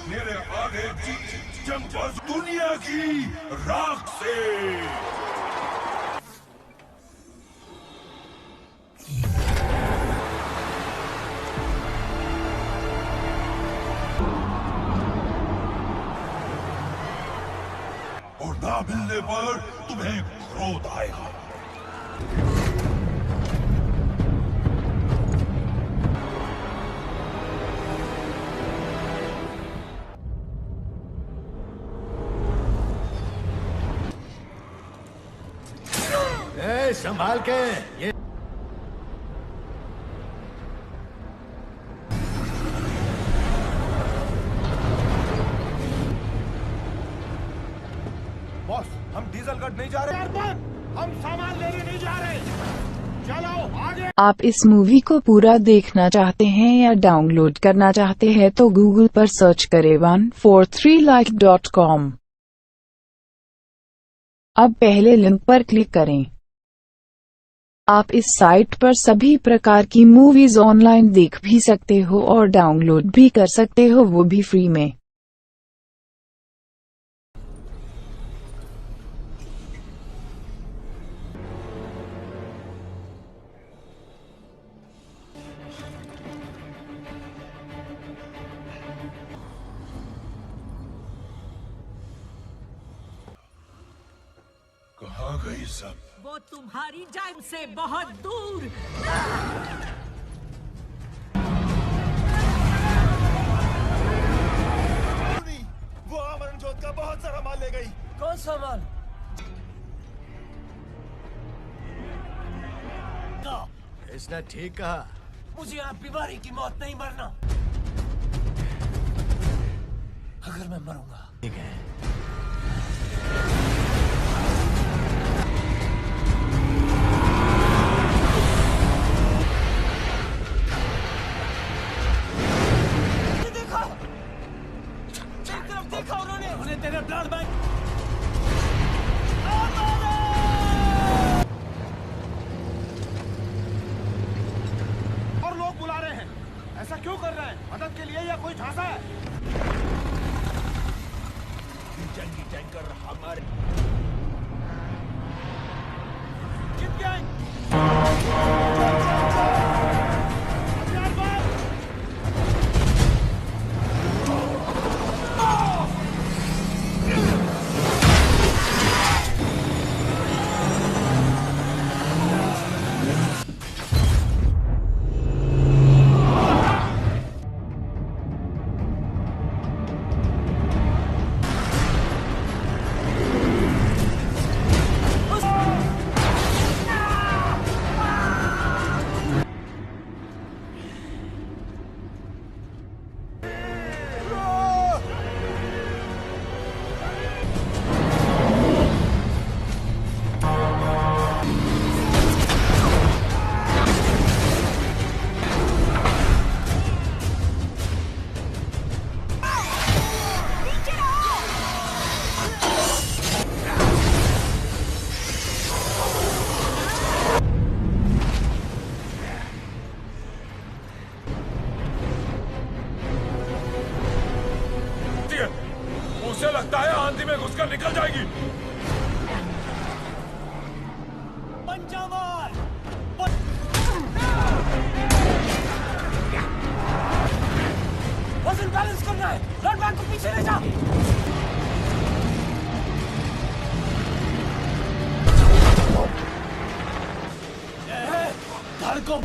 मेरे आगे जंग दुनिया की राख से। और ना मिलने पर तुम्हें क्रोध आएगा। संभाल के ये बॉस, हम डीजलगढ़ नहीं जा रहे। हम सामान लेने नहीं जा रहे। चलो आगे। आप इस मूवी को पूरा देखना चाहते हैं या डाउनलोड करना चाहते हैं तो गूगल पर सर्च करें 143like.com। अब पहले लिंक पर क्लिक करें। आप इस साइट पर सभी प्रकार की मूवीज ऑनलाइन देख भी सकते हो और डाउनलोड भी कर सकते हो, वो भी फ्री में। कहाँ गई सब? वो तुम्हारी जान से बहुत दूर। वो आमरण जोत का बहुत सारा माल ले गई। कौन सा माल? इसने ठीक कहा। मुझे आप बीमारी की मौत नहीं मरना। अगर मैं मरूंगा ठीक है। और लोग बुला रहे हैं। ऐसा क्यों कर रहे हैं? मदद के लिए या कोई झांसा है? जंगी टैंकर हमारे जीत गए। उसे लगता है आंधी में घुसकर निकल जाएगी। वजन बैलेंस करना है। ब्लड बैंक को पीछे ले जा। धड़ को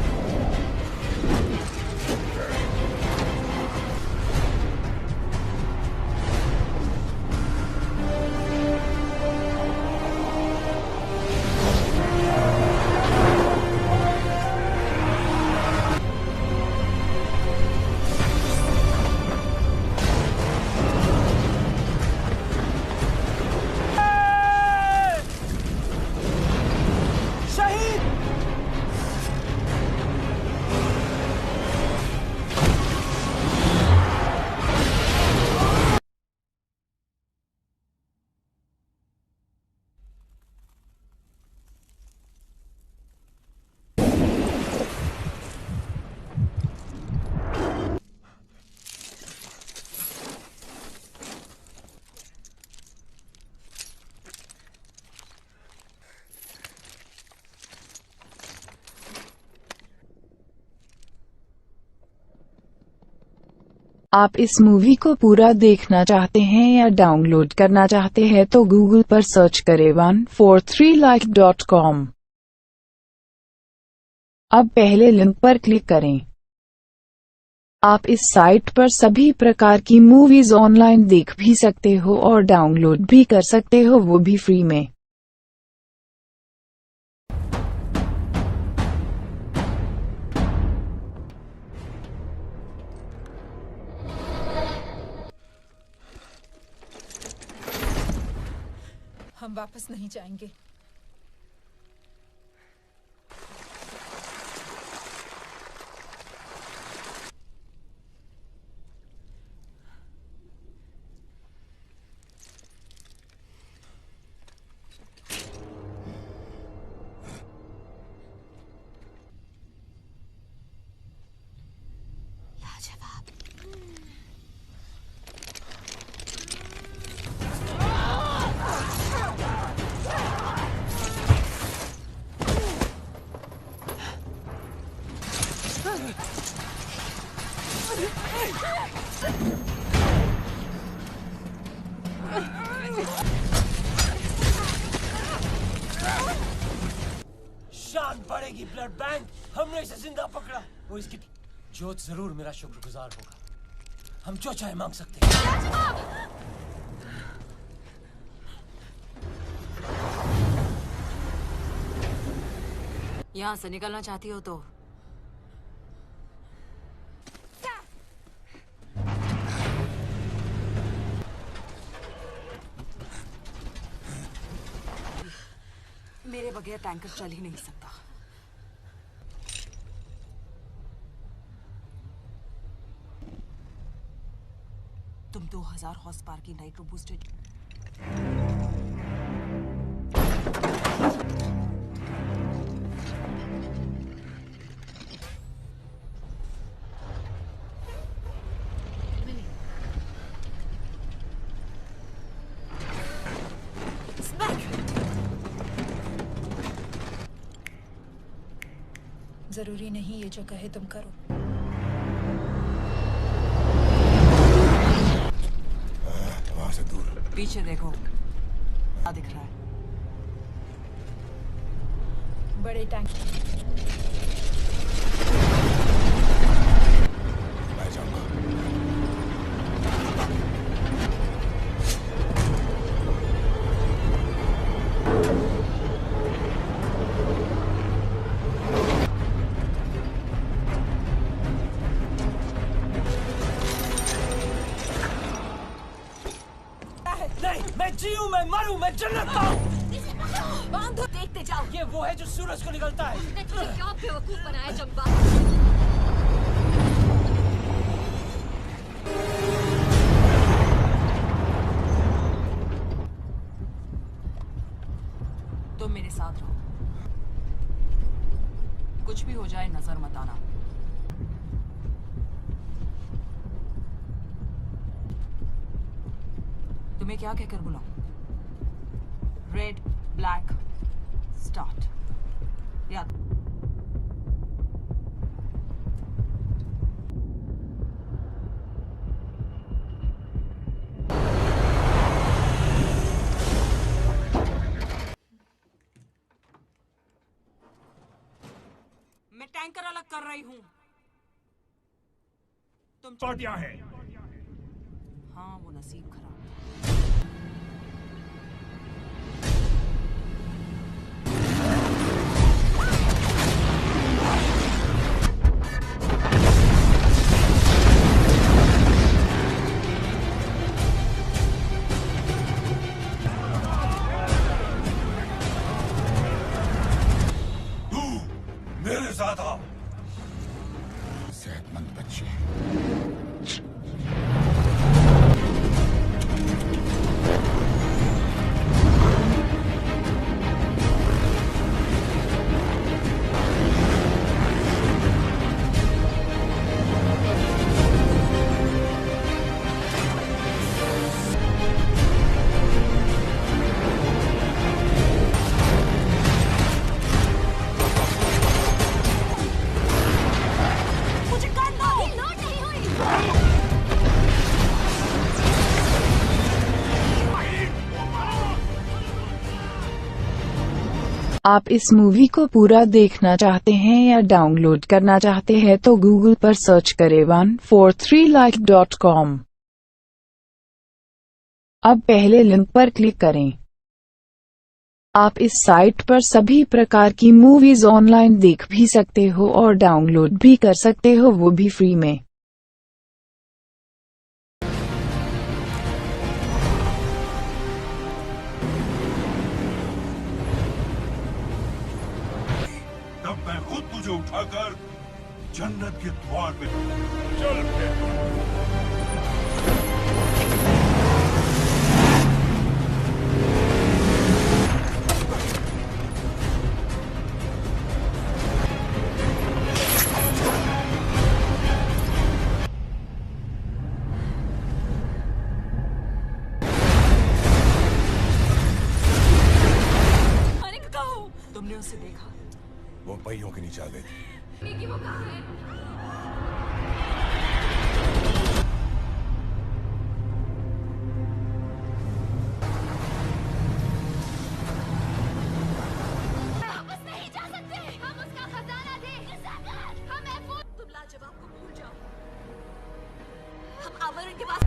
आप इस मूवी को पूरा देखना चाहते हैं या डाउनलोड करना चाहते हैं तो गूगल पर सर्च करें 143like.com। अब पहले लिंक पर क्लिक करें। आप इस साइट पर सभी प्रकार की मूवीज ऑनलाइन देख भी सकते हो और डाउनलोड भी कर सकते हो, वो भी फ्री में। हम वापस नहीं जाएंगे। शान बढ़ेगी ब्लड बैंक। हमने इसे जिंदा पकड़ा। वो इसकी जोत जरूर मेरा शुक्रगुजार होगा। हम जो चाहे मांग सकते हैं। यहाँ से निकलना चाहती हो तो बगैर टैंकर चल ही नहीं सकता। तुम 2000 हॉर्स पावर की नाइट्रो बूस्टेड जरूरी नहीं ये जो कहे तुम करो। वहां से दूर। पीछे देखो, क्या दिख रहा है? बड़े टैंक। मैं जाऊंगा। नहीं, मैं जीऊं, मैं मरूं, मैं जन्नत पाऊं। बांधो, देखते जाओ। ये वो है जो सूरज को निकलता है। तुझे क्या बेवकूफ बनाया चंपा? तुम मेरे साथ रहो, कुछ भी हो जाए नजर मत आना। तुम्हें क्या कहकर बुलाऊं? Red, black, start. याद। मैं टैंकर अलग कर रही हूं। तुम पार्टियां हैं। हाँ, वो नसीब खराब। मेरे साथ आओ। सेहतमंद बच्चे। आप इस मूवी को पूरा देखना चाहते हैं या डाउनलोड करना चाहते हैं तो गूगल पर सर्च करें 143like.com। अब पहले लिंक पर क्लिक करें। आप इस साइट पर सभी प्रकार की मूवीज ऑनलाइन देख भी सकते हो और डाउनलोड भी कर सकते हो, वो भी फ्री में। तब मैं खुद तुझे उठाकर जन्नत के द्वार पे चल फिर। तुमने उसे देखा? वो पहियों के नीचे आ गई थी। वो कहाँ है? वापस नहीं जा सकते। हम उसका खजाना थे। तुम लाजवाब को भूल जाओ। हम आवरण के पास।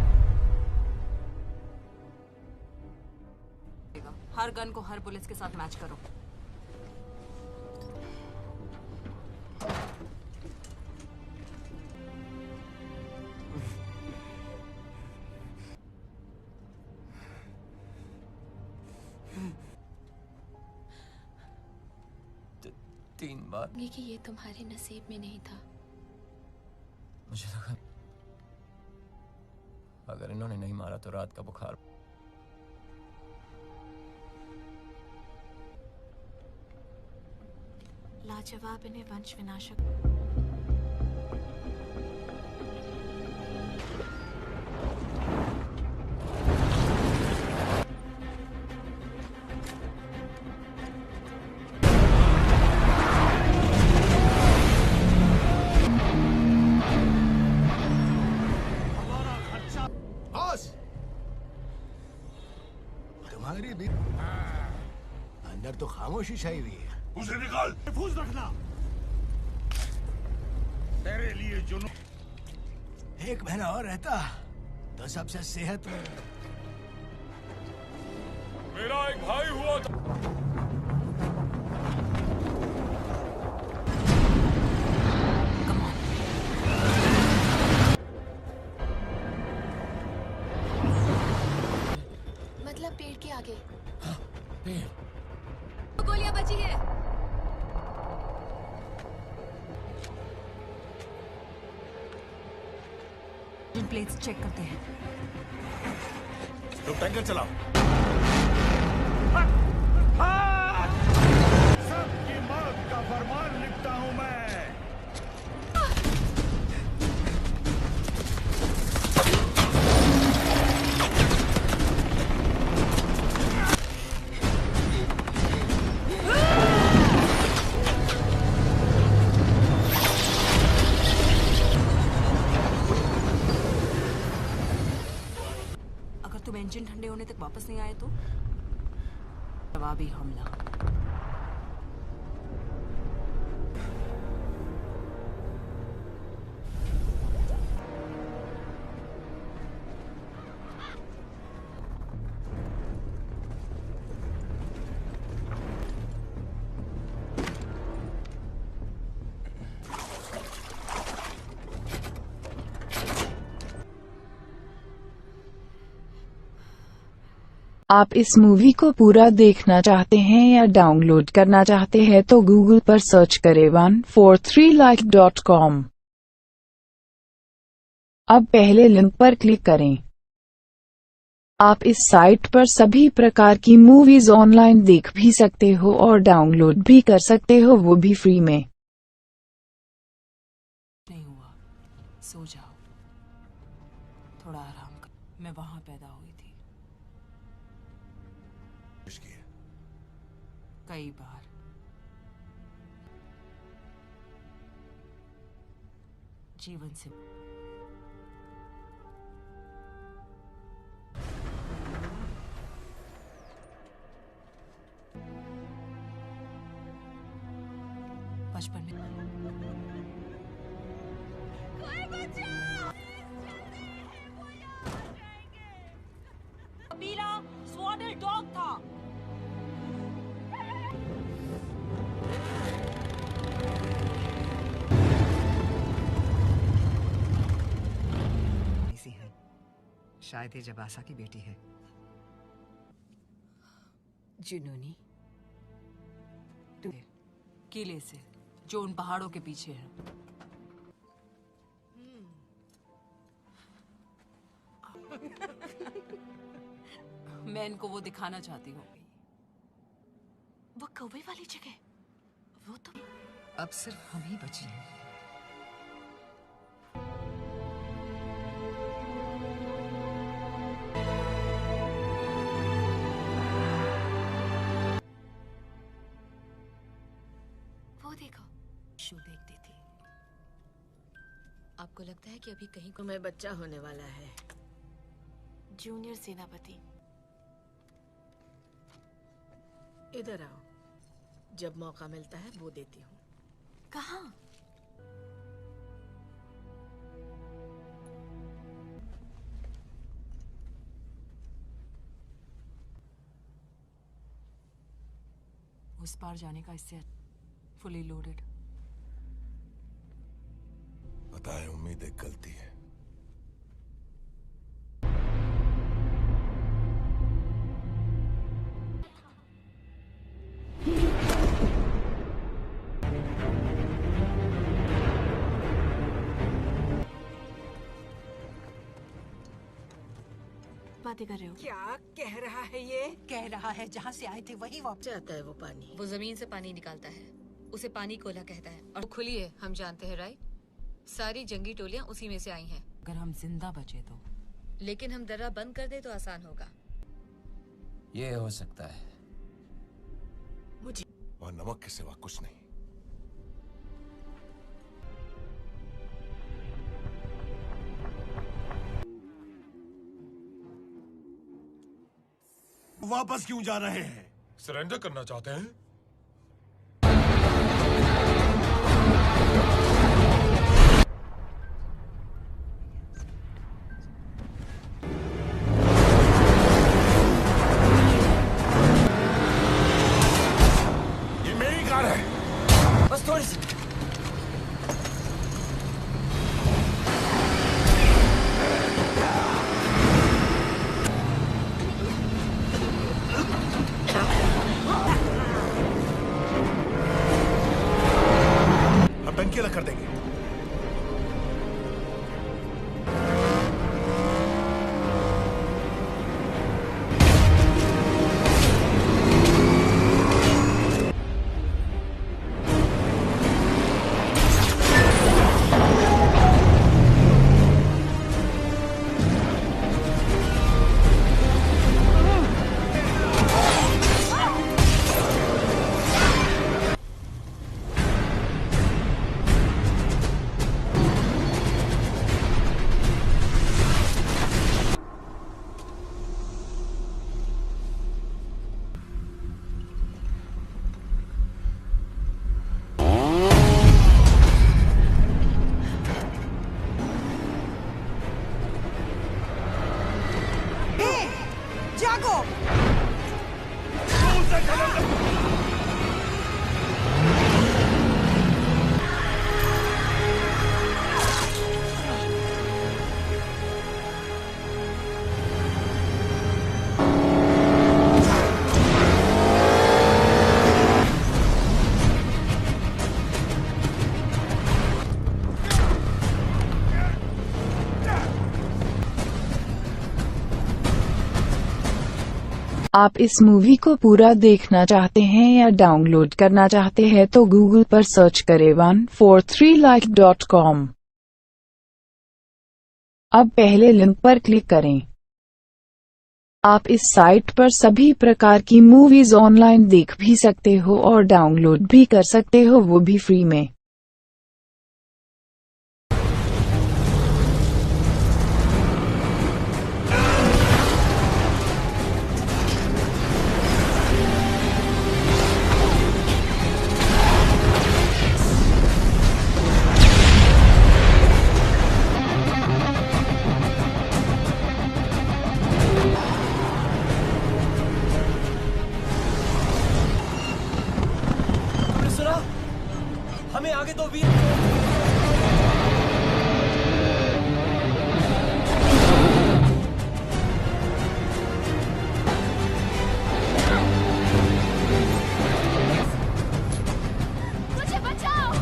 हर गन को हर बुलेट्स के साथ मैच करो। 3 बार। कि ये तुम्हारे नसीब में नहीं था। मुझे लगा अगर इन्होंने नहीं मारा तो रात का बुखार। लाजवाब इन्हें वंश विनाशक। तुम्हारी भी अंदर तो खामोशी छाई हुई है। उसे निकाल। महफूज रखना। तेरे लिए जुनून। एक महीना और रहता तो सबसे सेहत में। मेरा एक भाई हुआ था। मतलब पेड़ के आगे। पेड़। गोलियां बची है। प्लेट्स चेक करते हैं। तो टैंकर चलाओ। सबकी मौत का फरमान लिखता हूं मैं। तुम इंजन ठंडे होने तक वापस नहीं आए तो जवाबी हमला। आप इस मूवी को पूरा देखना चाहते हैं या डाउनलोड करना चाहते हैं तो गूगल पर सर्च करें 143like.com। अब पहले लिंक पर क्लिक करें। आप इस साइट पर सभी प्रकार की मूवीज ऑनलाइन देख भी सकते हो और डाउनलोड भी कर सकते हो, वो भी फ्री में। नहीं हुआ, सो जाओ, थोड़ा आराम कर। मैं वहां पैदा हुई थी। कई बार। जीवन से बचपन में कबीला स्वाडल डॉग था। शायद ये जबासा की बेटी है। जुनूनी किले से जो उन पहाड़ों के पीछे है। मैं इनको वो दिखाना चाहती हूँ। वो कौवे वाली जगह, वो तो अब सिर्फ हम ही बचे हैं। शो देखती थी। आपको लगता है कि अभी कहीं को मैं बच्चा होने वाला है? जूनियर सेनापति। इधर आओ, जब मौका मिलता है वो देती हूँ। कहाँ? उस पार जाने का इससे फुली लोडेड। पता है, उम्मीद एक गलती है। बातें कर रहे हो? क्या कह रहा है ये? कह रहा है जहाँ से आए थे वही वापस जाता है वो पानी। वो जमीन से पानी निकालता है, उसे पानी कोला कहता है। और खुली है, हम जानते हैं राइट? सारी जंगी टोलियां उसी में से आई हैं। अगर हम जिंदा बचे तो। लेकिन हम दर्रा बंद कर दे तो आसान होगा। ये हो सकता है। मुझे वहाँ नमक के सिवा कुछ नहीं। वापस क्यों जा रहे हैं? सरेंडर करना चाहते हैं? ये मेरी कार है। बस थोड़ी सी। टंकी अलग कर देंगे। जागो। आप इस मूवी को पूरा देखना चाहते हैं या डाउनलोड करना चाहते हैं तो गूगल पर सर्च करें 143like.com। अब पहले लिंक पर क्लिक करें। आप इस साइट पर सभी प्रकार की मूवीज ऑनलाइन देख भी सकते हो और डाउनलोड भी कर सकते हो, वो भी फ्री में। हमें आगे दो वीर। मुझे बचाओ।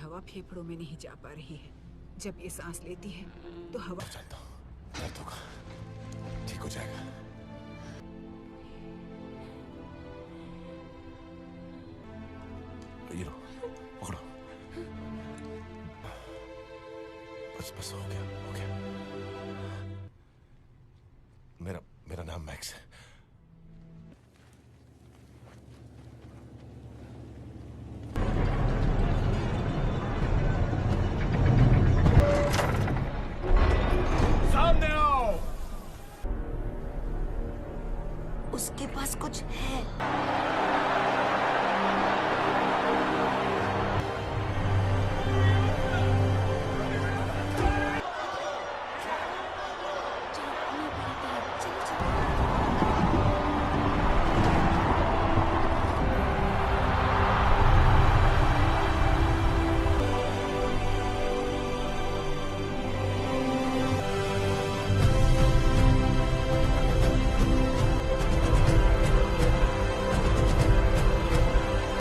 हवा फेफड़ों में नहीं जा पा रही है। जब ये सांस लेती है तो हवा जानता हूँ, दर्द होगा, ठीक हो जाएगा। ये लो, पकड़ो। बस हो गया, हो गया। मेरा नाम मैक्स है।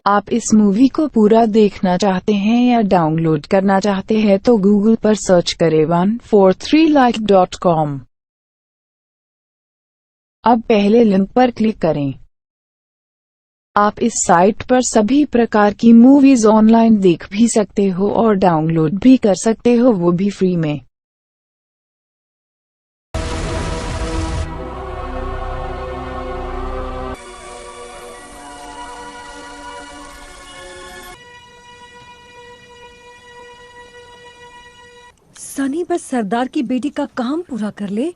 आप इस मूवी को पूरा देखना चाहते हैं या डाउनलोड करना चाहते हैं तो गूगल पर सर्च करें 143like.com। अब पहले लिंक पर क्लिक करें। आप इस साइट पर सभी प्रकार की मूवीज ऑनलाइन देख भी सकते हो और डाउनलोड भी कर सकते हो, वो भी फ्री में। सनी बस सरदार की बेटी का काम पूरा कर ले।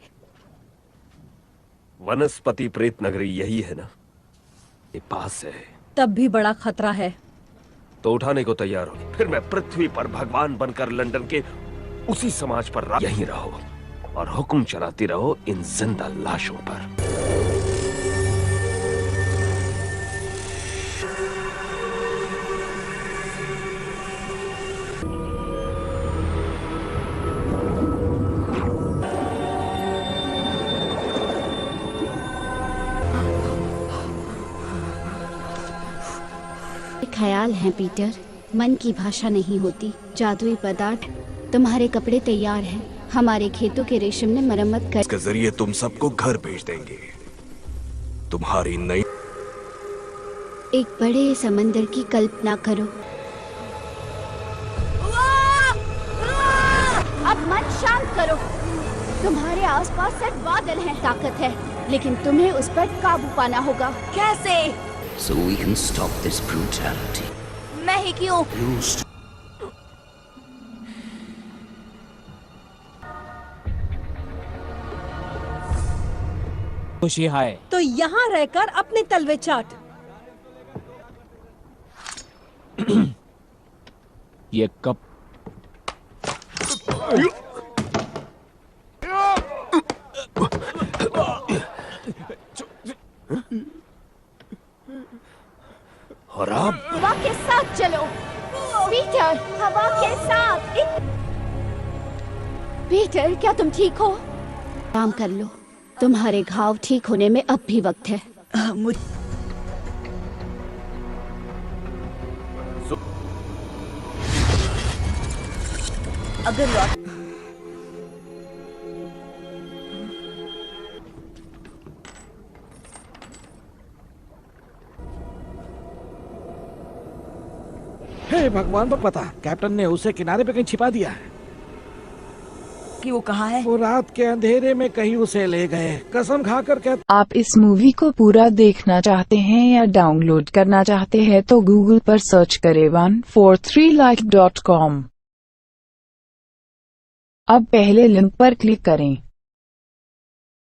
वनस्पति प्रेत नगरी यही है ना? ये पास है। तब भी बड़ा खतरा है। तो उठाने को तैयार हो, फिर मैं पृथ्वी पर भगवान बनकर लंदन के उसी समाज पर यहीं रहो और हुक्म चलाती रहो इन जिंदा लाशों पर। ख्याल है पीटर, मन की भाषा नहीं होती। जादुई पदार्थ, तुम्हारे कपड़े तैयार हैं। हमारे खेतों के रेशम ने मरम्मत कर इसके जरिए तुम सबको घर भेज देंगे। तुम्हारी नई एक बड़े समंदर की कल्पना करो। अब मन शांत करो। तुम्हारे आसपास सिर्फ बादल हैं। ताकत है, लेकिन तुम्हें उस पर काबू पाना होगा। कैसे? So we can stop this brutality. मैं ही क्यों? खुशी है तो यहाँ रहकर अपने तलवे चाट। ये कप और अब हवा के साथ चलो पीटर, हवा के साथ। पीटर, क्या तुम ठीक हो? काम कर लो, तुम्हारे घाव ठीक होने में अब भी वक्त है। अगर हे भगवान पर पता, कैप्टन ने उसे किनारे पे कहीं छिपा दिया है कि वो कहाँ है। वो रात के अंधेरे में कहीं उसे ले गए। कसम खाकर कहता। आप इस मूवी को पूरा देखना चाहते हैं या डाउनलोड करना चाहते हैं तो गूगल पर सर्च करें 143like.com। अब पहले लिंक पर क्लिक करें।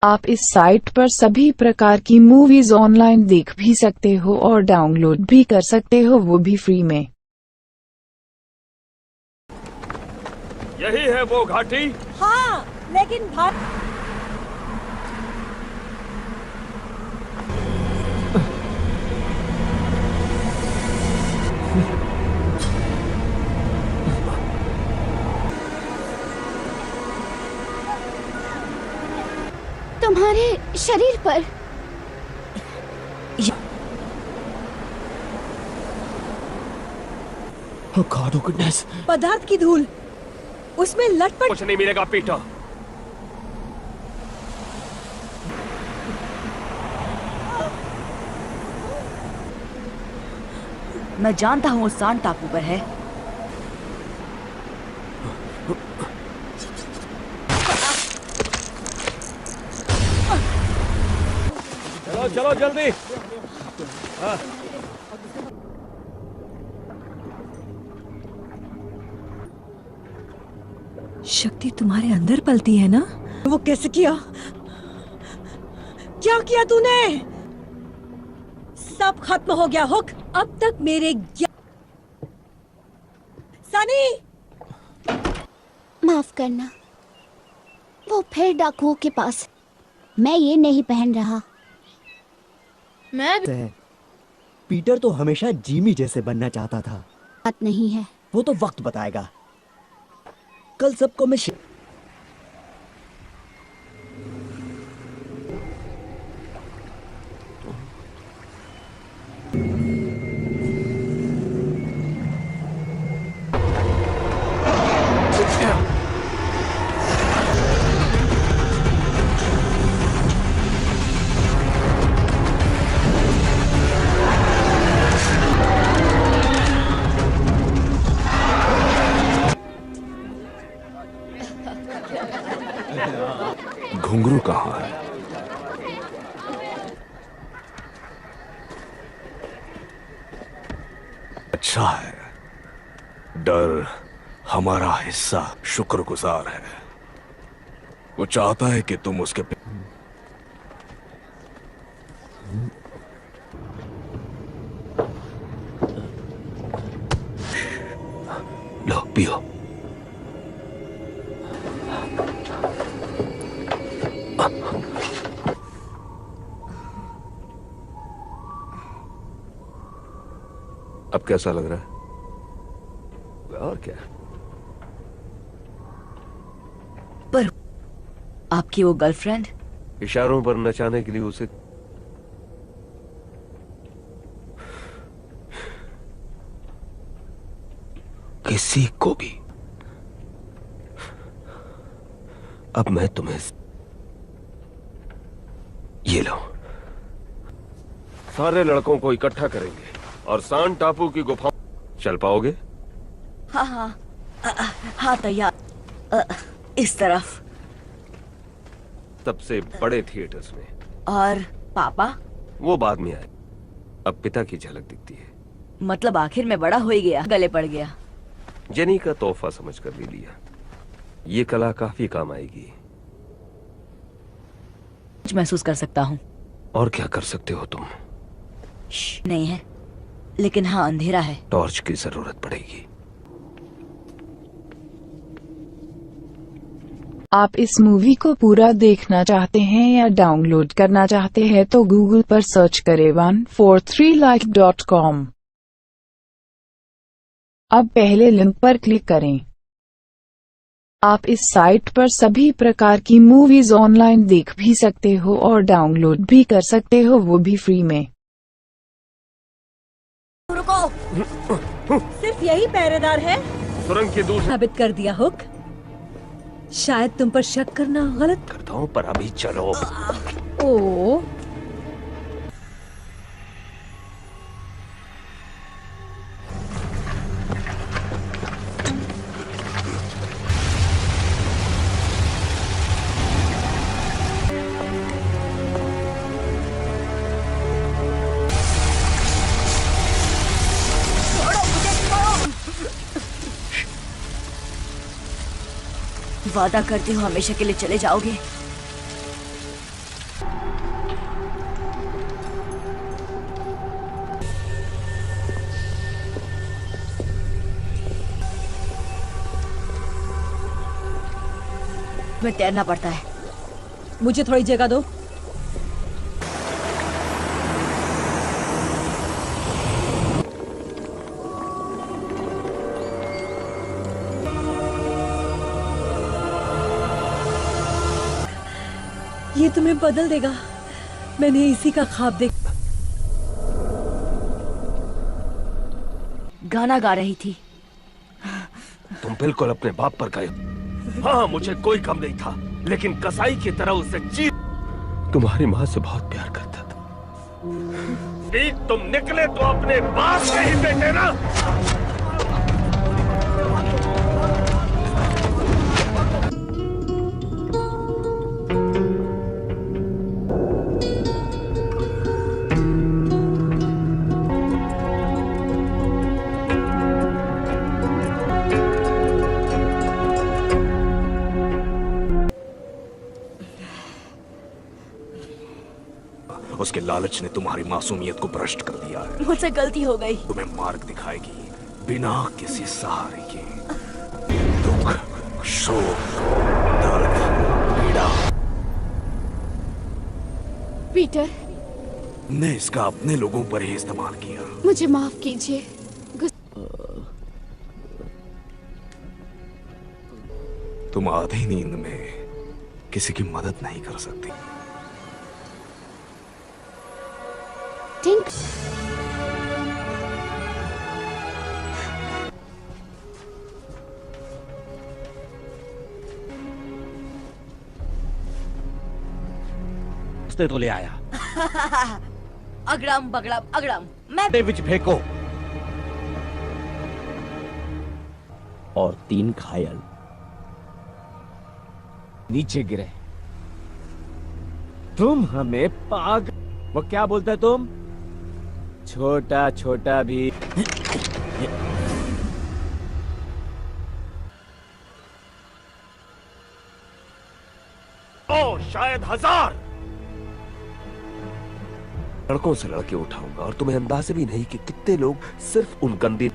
आप इस साइट पर सभी प्रकार की मूवीज ऑनलाइन देख भी सकते हो और डाउनलोड भी कर सकते हो, वो भी फ्री में। यही है वो घाटी? हाँ, लेकिन तुम्हारे शरीर पर Oh God, oh goodness. पदार्थ की धूल, उसमें लटपट। कुछ नहीं मिलेगा पीटर। मैं जानता हूँ वो सान टापू पर है। चलो चलो जल्दी। हाँ। शक्ति तुम्हारे अंदर पलती है ना? वो कैसे किया? क्या किया तूने? सब खत्म हो गया हुक। अब तक मेरे सनी, माफ करना, वो फिर डाकुओं के पास। मैं ये नहीं पहन रहा। मैं पीटर तो हमेशा जिमी जैसे बनना चाहता था। बात नहीं है, वो तो वक्त बताएगा। कल सबको मैं घुंघरू कहाँ है? अच्छा है, डर हमारा हिस्सा शुक्रगुजार है। वो चाहता है कि तुम उसके लो पियो। अब कैसा लग रहा है? और क्या? पर आपकी वो गर्लफ्रेंड? इशारों पर नचाने के लिए उसे किसी को भी। अब मैं तुम्हें ये लो, सारे लड़कों को इकट्ठा करेंगे और सान टापू की गुफा चल पाओगे? हाँ हाँ हाँ तैयार। इस तरफ। सबसे बड़े थिएटर्स में। और पापा? वो बाद में आए, अब पिता की झलक दिखती है। मतलब आखिर में बड़ा हो ही गया, गले पड़ गया। जेनी का तोहफा समझकर ले लिया। ये कला काफी काम आएगी। महसूस कर सकता हूँ। और क्या कर सकते हो तुम? नहीं है, लेकिन हाँ अंधेरा है। टॉर्च की जरूरत पड़ेगी। आप इस मूवी को पूरा देखना चाहते हैं या डाउनलोड करना चाहते हैं तो गूगल पर सर्च करें 143like.com। अब पहले लिंक पर क्लिक करें। आप इस साइट पर सभी प्रकार की मूवीज ऑनलाइन देख भी सकते हो और डाउनलोड भी कर सकते हो, वो भी फ्री में। रुको, सिर्फ यही पहरेदार है? सुरंग के दूर साबित कर दिया हुक। शायद तुम पर शक करना गलत करता हूँ, पर अभी चलो। ओ वादा करते हो हमेशा के लिए चले जाओगे? मैं तैरना पड़ता है, मुझे थोड़ी जगह दो। ये तुम्हें बदल देगा। मैंने इसी का ख्वाब देखा। गाना गा रही थी। तुम बिल्कुल अपने बाप पर गए। हाँ, मुझे कोई कम नहीं था, लेकिन कसाई की तरह उससे चीज। तुम्हारी माँ से बहुत प्यार करता था। तुम निकले तो अपने बाप के ही बेटे ना। उसके लालच ने तुम्हारी मासूमियत को भ्रष्ट कर दिया है। मुझसे गलती हो गई। तुम्हें मार्ग दिखाएगी बिना किसी सहारे के। दुख, शोक, दर्द, पीड़ा। पीटर, ने इसका अपने लोगों पर ही इस्तेमाल किया। मुझे माफ कीजिए। तुम आधी नींद में किसी की मदद नहीं कर सकती। ठीक। तो ले आया। अगड़म बगड़म अगड़म। मैं विच फेंको। और 3 घायल नीचे गिरे। तुम हमें पाग वो क्या बोलता है तुम? छोटा छोटा भी शायद 1000 लड़कों से लड़के उठाऊंगा और तुम्हें अंदाजा भी नहीं कि कितने लोग सिर्फ उन गंदी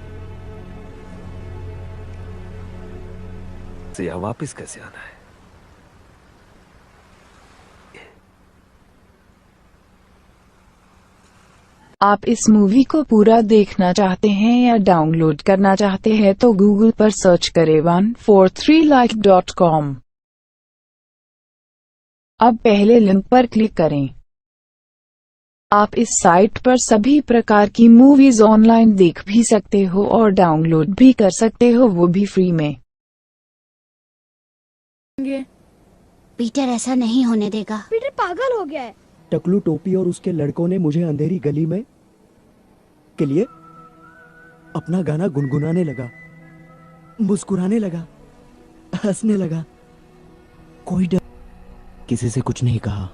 से यहाँ वापस कैसे आना है। आप इस मूवी को पूरा देखना चाहते हैं या डाउनलोड करना चाहते हैं तो गूगल पर सर्च करें 143like.com। अब पहले लिंक पर क्लिक करें। आप इस साइट पर सभी प्रकार की मूवीज ऑनलाइन देख भी सकते हो और डाउनलोड भी कर सकते हो, वो भी फ्री में। पीटर ऐसा नहीं होने देगा। पीटर पागल हो गया है। टकलू टोपी और उसके लड़कों ने मुझे अंधेरी गली में के लिए अपना गाना गुनगुनाने लगा, मुस्कुराने लगा, हंसने लगा। कोई डर किसी से कुछ नहीं कहा।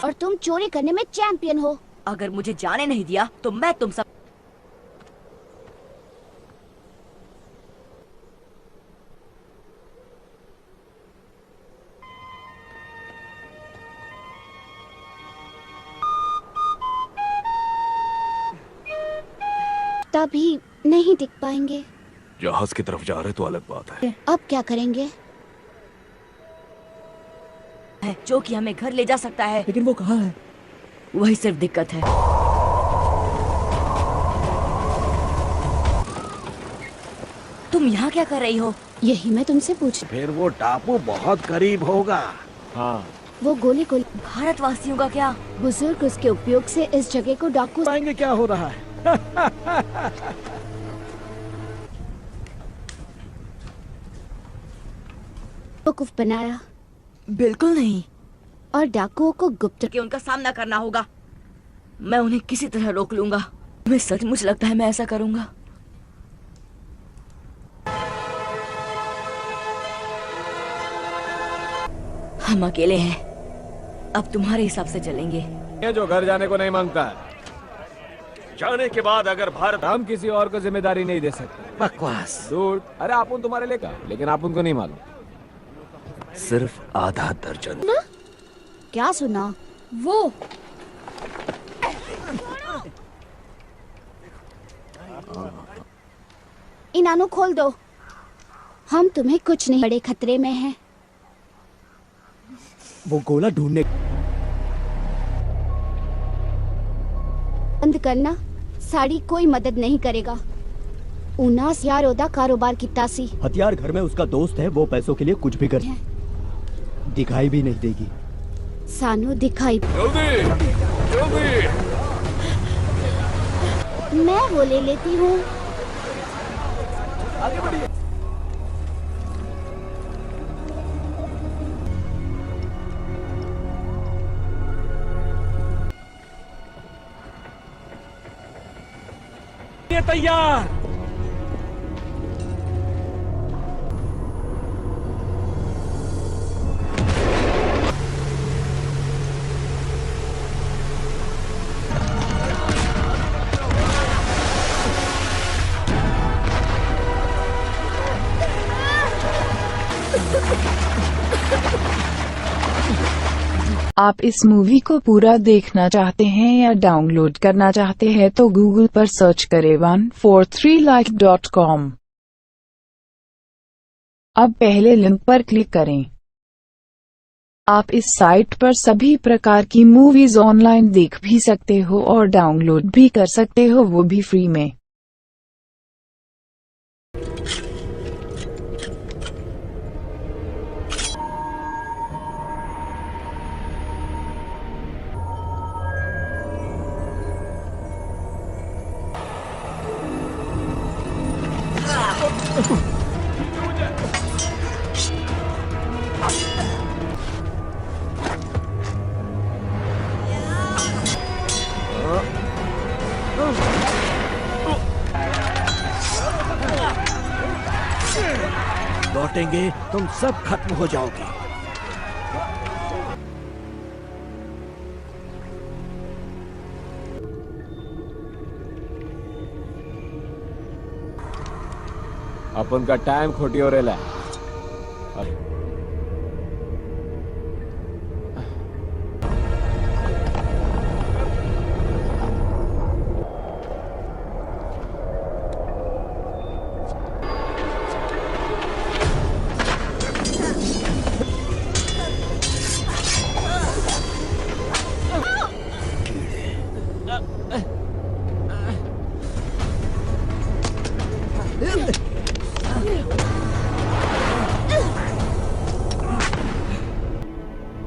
और तुम चोरी करने में चैंपियन हो। अगर मुझे जाने नहीं दिया तो मैं तुम सब तभी नहीं टिक पाएंगे। जहाज की तरफ जा रहे तो अलग बात है। अब क्या करेंगे? जो कि हमें घर ले जा सकता है। लेकिन वो कहाँ है? वही सिर्फ दिक्कत है। तुम यहाँ क्या कर रही हो? यही मैं तुमसे पूछ। फिर वो टापू बहुत करीब होगा। हाँ। वो गोली को भारतवासियों का क्या? बुजुर्ग उसके उपयोग से इस जगह को डाकू पाएंगे। क्या हो रहा है? बेवकूफ बनाया। बिल्कुल नहीं। और डाकुओं को गुप्त के उनका सामना करना होगा। मैं उन्हें किसी तरह रोक लूंगा। मुझे सचमुच लगता है मैं ऐसा करूंगा। हम अकेले हैं। अब तुम्हारे हिसाब से चलेंगे। ये जो घर जाने को नहीं मांगता है, जाने के बाद अगर भारत हम किसी और को जिम्मेदारी नहीं दे सकते। बकवास। दूर। अरे आप तुम्हारे लिए कहा, लेकिन आप उनको नहीं मालूम। सिर्फ आधा दर्जन। ना? क्या सुना? वो इनानो खोल दो। हम तुम्हें कुछ नहीं, बड़े खतरे में हैं। वो गोला ढूंढने बंद करना। साड़ी कोई मदद नहीं करेगा। उनास यारोदा कारोबार की तासी। हथियार घर में उसका दोस्त है, वो पैसों के लिए कुछ भी कर दिखाई भी नहीं देगी। सानू दिखाई। जल्दी जल्दी। मैं वो ले लेती हूँ। आगे बढ़िए। ये तैयार। आप इस मूवी को पूरा देखना चाहते हैं या डाउनलोड करना चाहते हैं तो गूगल पर सर्च करें 143like.com। अब पहले लिंक पर क्लिक करें। आप इस साइट पर सभी प्रकार की मूवीज ऑनलाइन देख भी सकते हो और डाउनलोड भी कर सकते हो, वो भी फ्री में। लौटेंगे तुम सब खत्म हो जाओगे। अपन का टाइम खोटी हो रहा है।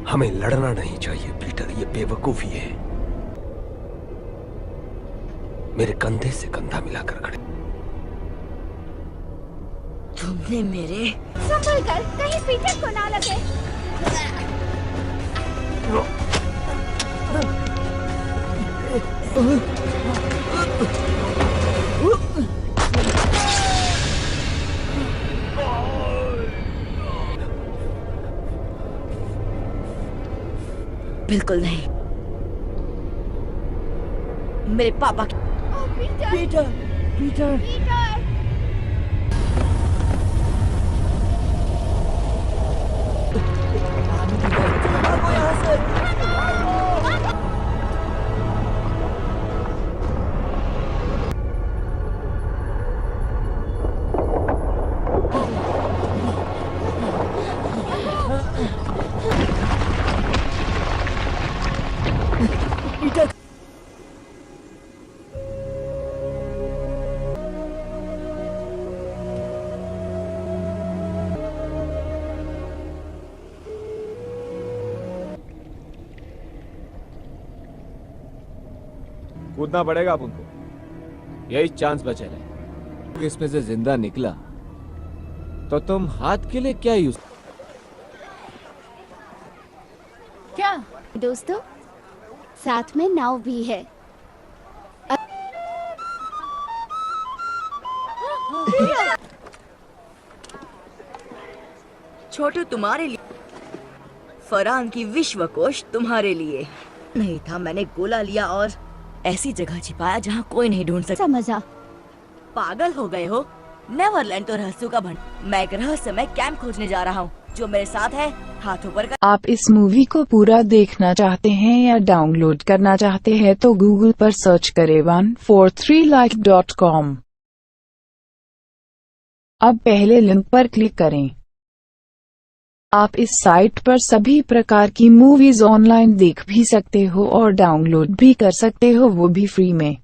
हमें लड़ना नहीं चाहिए पीटर, ये बेवकूफी है। मेरे कंधे से कंधा मिलाकर खड़े। तुमने मेरे संभल कर, कहीं पीटर को ना लगे। बिल्कुल नहीं। मेरे पापा की पीटर पीटर पीटर कूदना पड़ेगा अपन को, यही चांस बचे रहे। इसमें से जिंदा निकला तो तुम हाथ के लिए क्या यूज। क्या दोस्तों, साथ में नाव भी है। छोटू तुम्हारे लिए, फरहान की विश्वकोश तुम्हारे लिए। नहीं था, मैंने गोला लिया और ऐसी जगह छिपाया जहाँ कोई नहीं ढूंढ सकता। समझा। पागल हो गए हो? नेवरलैंड तो रहस्यों का भंडार। मैं एक रहस्यमय कैंप खोजने जा रहा हूँ। जो मेरे साथ है हाथों पर। आप इस मूवी को पूरा देखना चाहते हैं या डाउनलोड करना चाहते हैं तो गूगल पर सर्च करें 143like.com। अब पहले लिंक पर क्लिक करें। आप इस साइट पर सभी प्रकार की मूवीज ऑनलाइन देख भी सकते हो और डाउनलोड भी कर सकते हो, वो भी फ्री में।